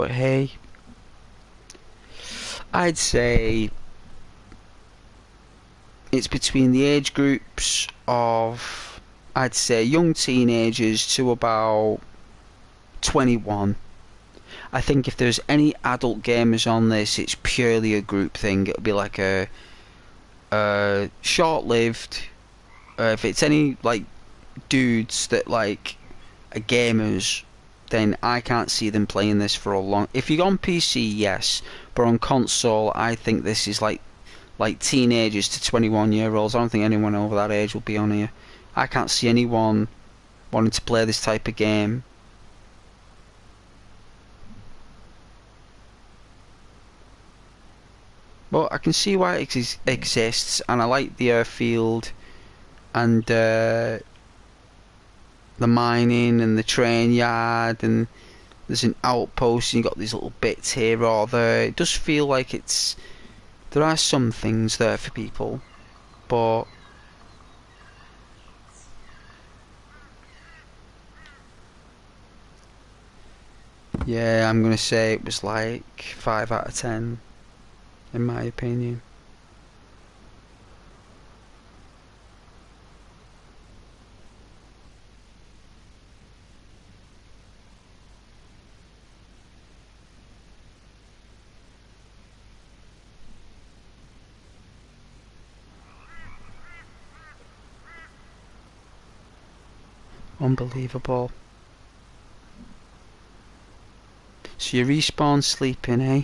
But hey, I'd say it's between the age groups of, I'd say, young teenagers to about 21. I think if there's any adult gamers on this, it's purely a group thing. It'll be like a short-lived. If it's any like dudes that like are gamers, then I can't see them playing this for a long. If you're on PC, yes, but on console, I think this is like teenagers to 21-year-olds. I don't think anyone over that age will be on here. I can't see anyone wanting to play this type of game. But I can see why it exists, and I like the airfield and the mining and the train yard, and there's an outpost and you got these little bits here or there. It does feel like there are some things there for people, but yeah, I'm gonna say it was like 5 out of 10 in my opinion. Unbelievable. So you respawn sleeping, eh?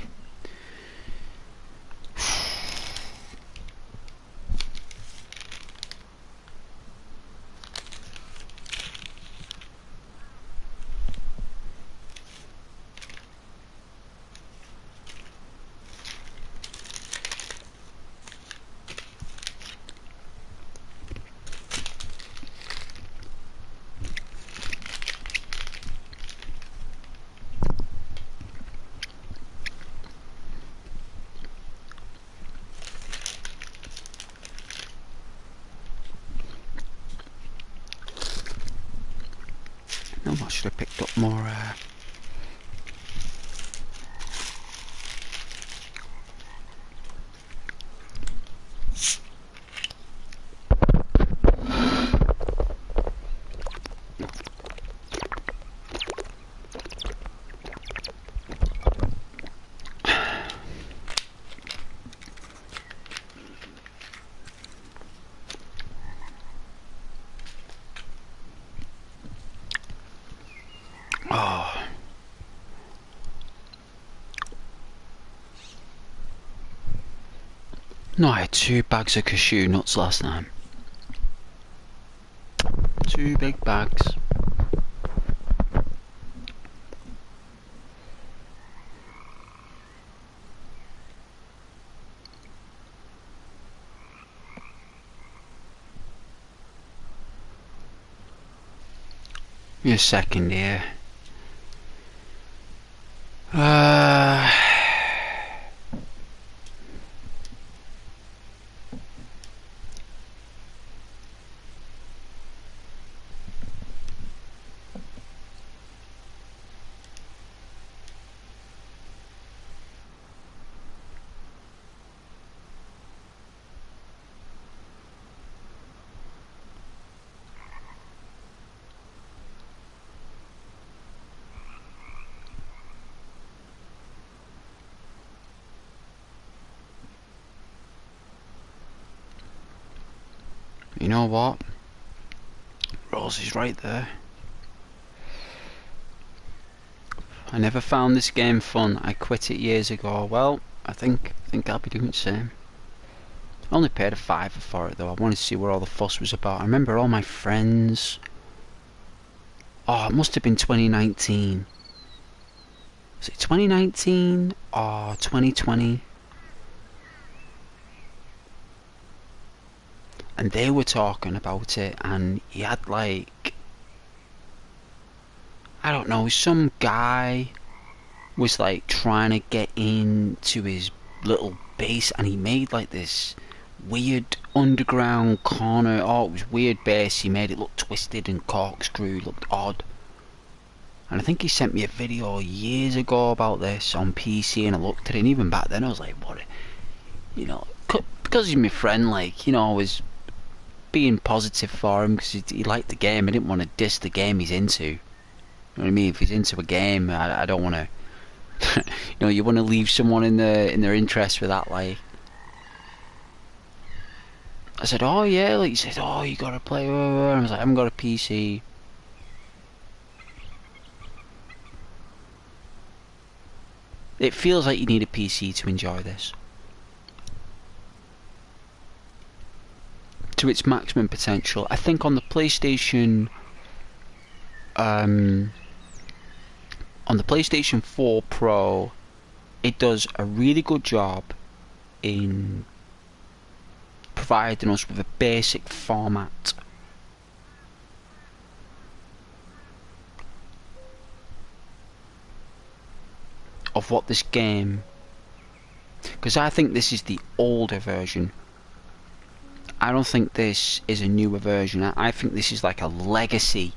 No, I should have picked up more. Oh. No, I had 2 bags of cashew nuts last night. 2 big bags. Give me a second here. You know what? Rose is right there. I never found this game fun. I quit it years ago. Well, I think I'll be doing the same. I only paid a £5 for it though. I wanted to see what all the fuss was about. I remember all my friends. Oh, it must have been 2019. Was it 2019 or 2020? And they were talking about it, and he had like, I don't know, some guy was like trying to get into his little base, and he made like this weird underground corner. Oh, it was weird base. He made it look twisted and corkscrew, looked odd. And I think he sent me a video years ago about this on PC, and I looked at it, and even back then I was like, what, you know, because he's my friend, like, you know, I was being positive for him because he liked the game. I didn't want to diss the game he's into. You know what I mean? If he's into a game, I don't want to. You know, you want to leave someone in their interest with that, like. I said, oh yeah, like, he said, oh, you gotta play, and I was like, I haven't got a PC. It feels like you need a PC to enjoy this. To its maximum potential. I think on the PlayStation, on the PlayStation 4 Pro, it does a really good job in providing us with a basic format of what this game, because I think this is the older version. I don't think this is a newer version. I think this is like a legacy.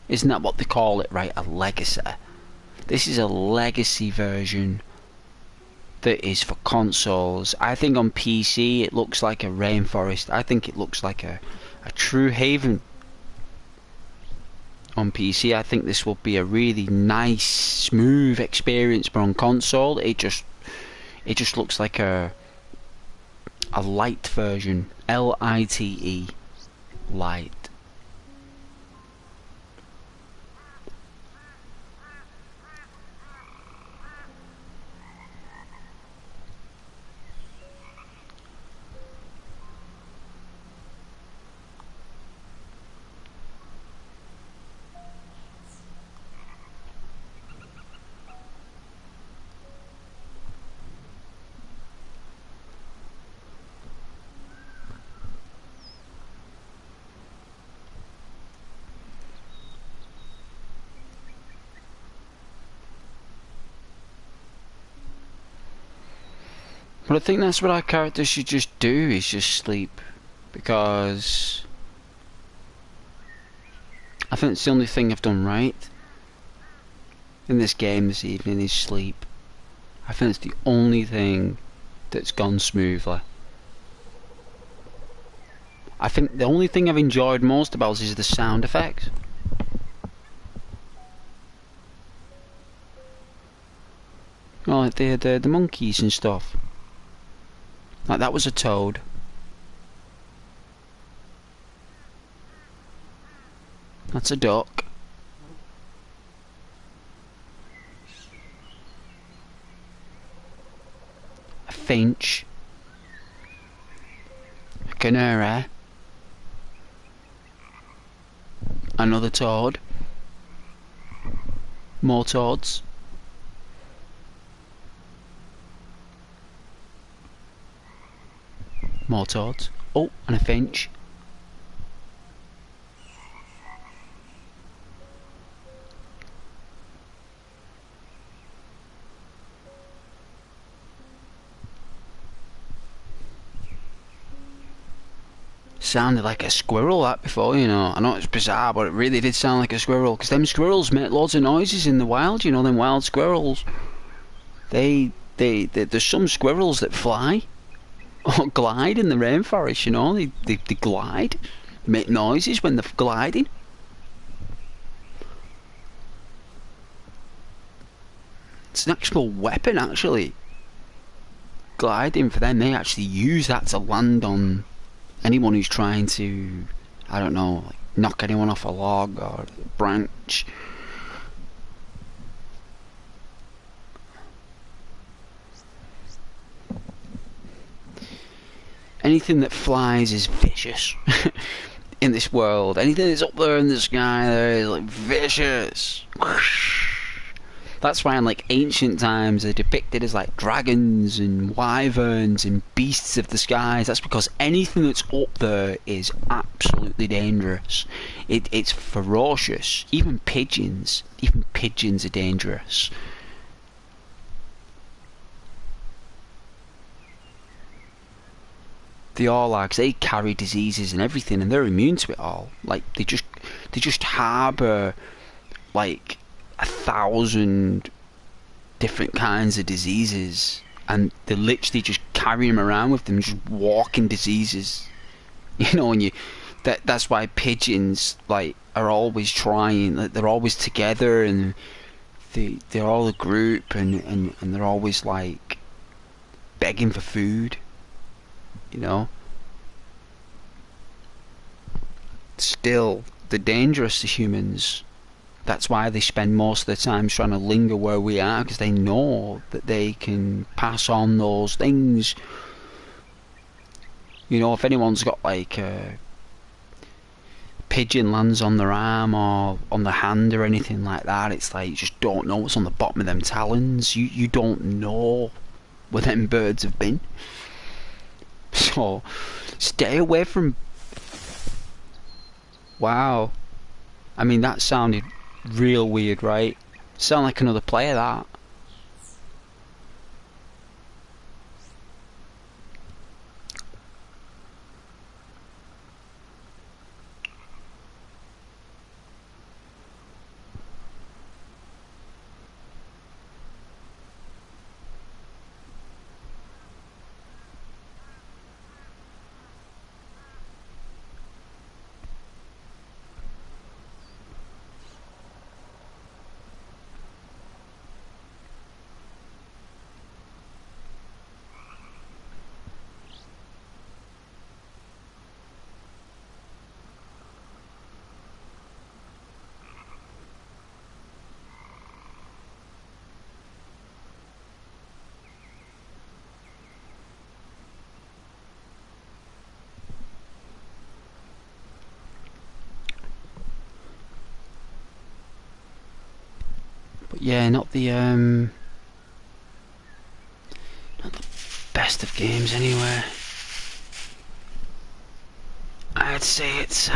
Isn't that what they call it, right? A legacy. This is a legacy version that is for consoles. I think on PC it looks like a rainforest. I think it looks like a true haven. On PC, I think this will be a really nice, smooth experience, but on console, it just looks like a light version. Lite, light. But I think that's what our characters should just do, is just sleep. Because I think it's the only thing I've done right in this game this evening, is sleep. I think it's the only thing that's gone smoothly. I think the only thing I've enjoyed most about is the sound effects. Oh, like the monkeys and stuff. Like that was a toad. That's a duck. A finch. A canary. Another toad. More toads. More toads. Oh, and a finch. Sounded like a squirrel that before, you know. I know it's bizarre, but it really did sound like a squirrel. Because them squirrels make loads of noises in the wild, you know, them wild squirrels. There's some squirrels that fly. Or glide in the rainforest, you know. They glide. They make noises when they're gliding. It's an actual weapon, actually. Gliding, for them, they actually use that to land on anyone who's trying to, I don't know, like knock anyone off a log or a branch. Anything that flies is vicious in this world. Anything that's up there in the sky there is like vicious. That's why in like ancient times they're depicted as like dragons and wyverns and beasts of the skies. That's because anything that's up there is absolutely dangerous. It's ferocious. Even pigeons are dangerous. They all are, 'cause they carry diseases and everything, and they're immune to it all. Like they just harbour like 1,000 different kinds of diseases, and they literally just carry them around with them, just walking diseases. You know, and that's why pigeons like are always trying. Like, they're always together, and they're all a group, and they're always like begging for food. You know. Still, they're dangerous to humans. That's why they spend most of their time trying to linger where we are, because they know that they can pass on those things. You know, if anyone's got like a pigeon lands on their arm or on their hand or anything like that, it's like you just don't know what's on the bottom of them talons. You don't know where them birds have been. So stay away from... Wow. I mean, that sounded real weird, right? Sound like another player, that. But yeah, not the best of games anyway. I'd say it's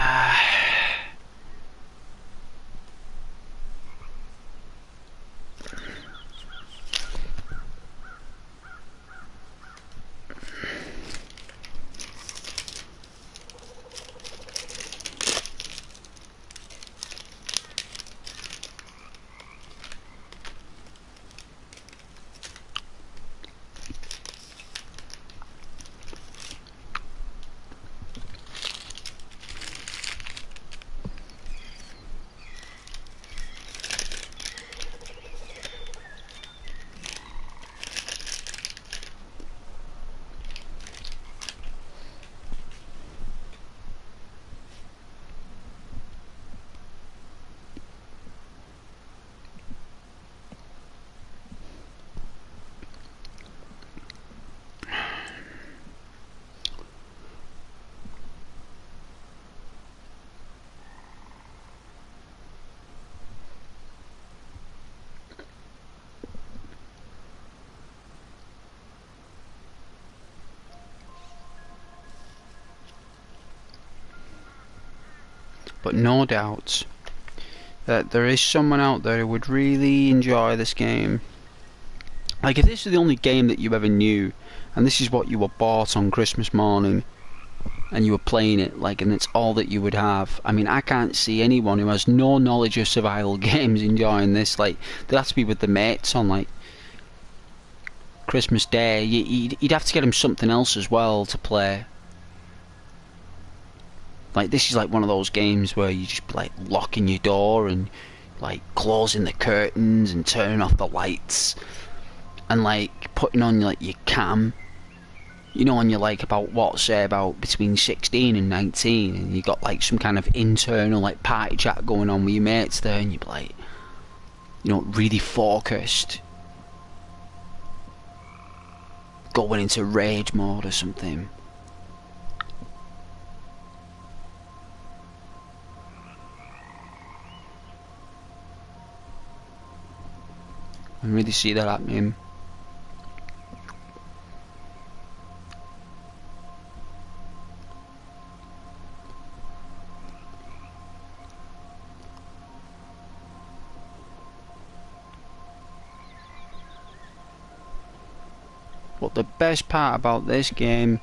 but no doubt that there is someone out there who would really enjoy this game. Like, if this is the only game that you ever knew, and this is what you were bought on Christmas morning, and you were playing it, like, and it's all that you would have. I mean, I can't see anyone who has no knowledge of survival games enjoying this. Like, they'd have to be with the mates on, like, Christmas Day. You'd have to get them something else as well to play. Like, this is like one of those games where you just like locking your door and like closing the curtains and turning off the lights and like putting on like your cam. You know, when you're like about what, say about between 16 and 19, and you got like some kind of internal like party chat going on with your mates there, and you're like, you know, really focused, going into rage mode or something. I really see that happening. But the best part about this game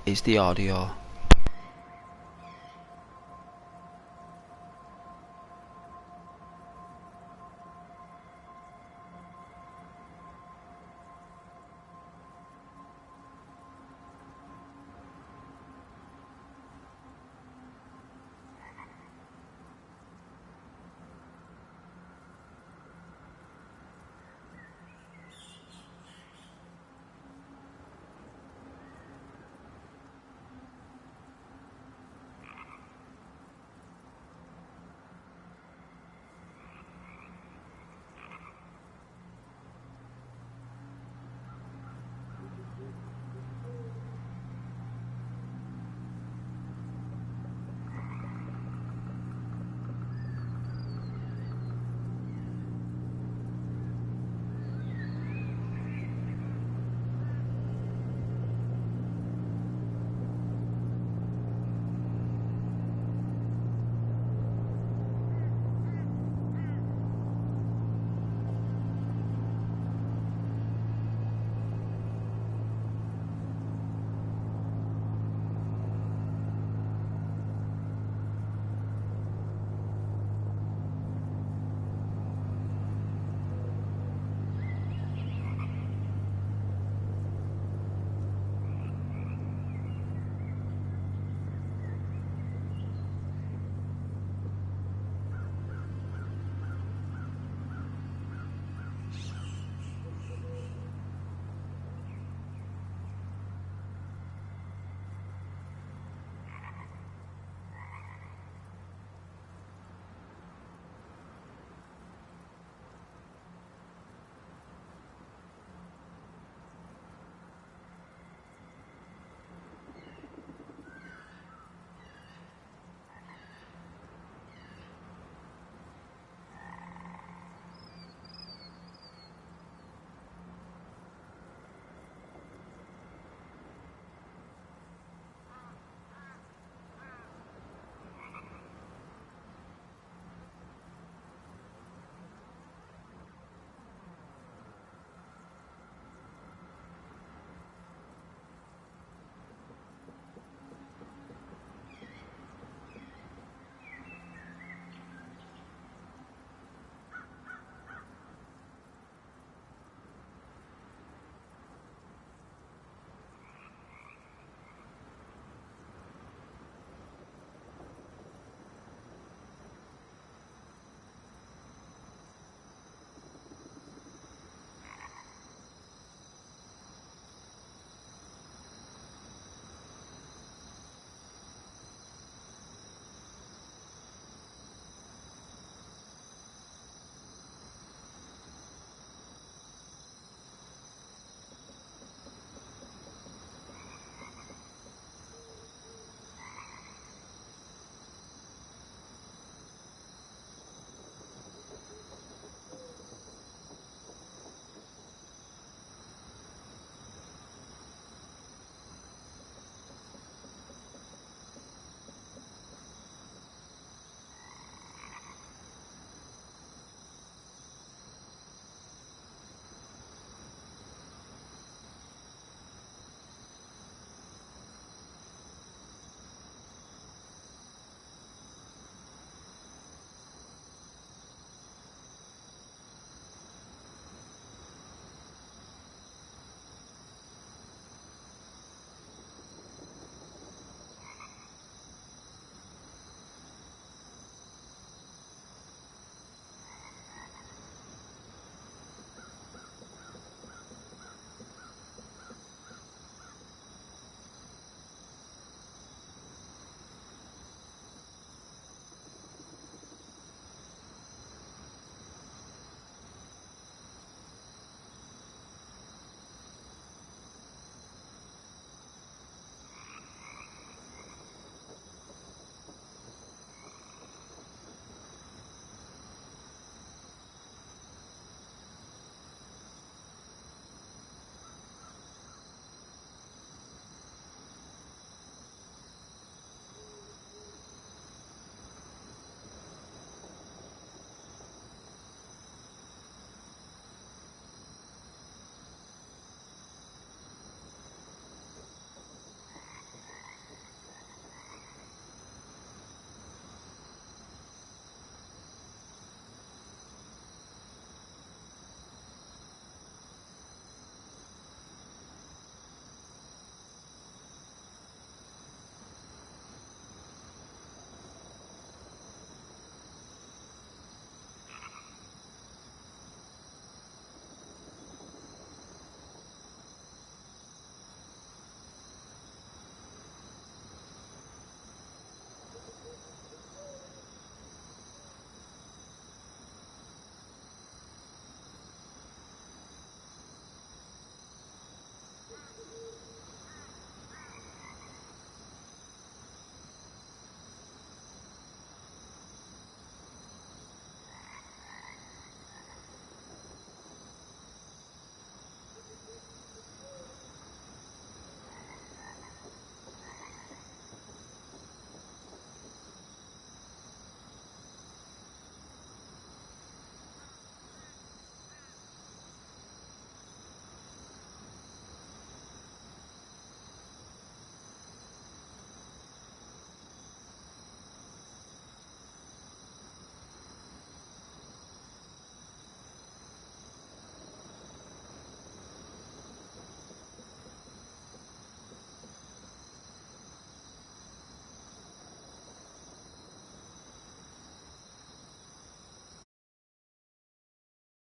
is the audio.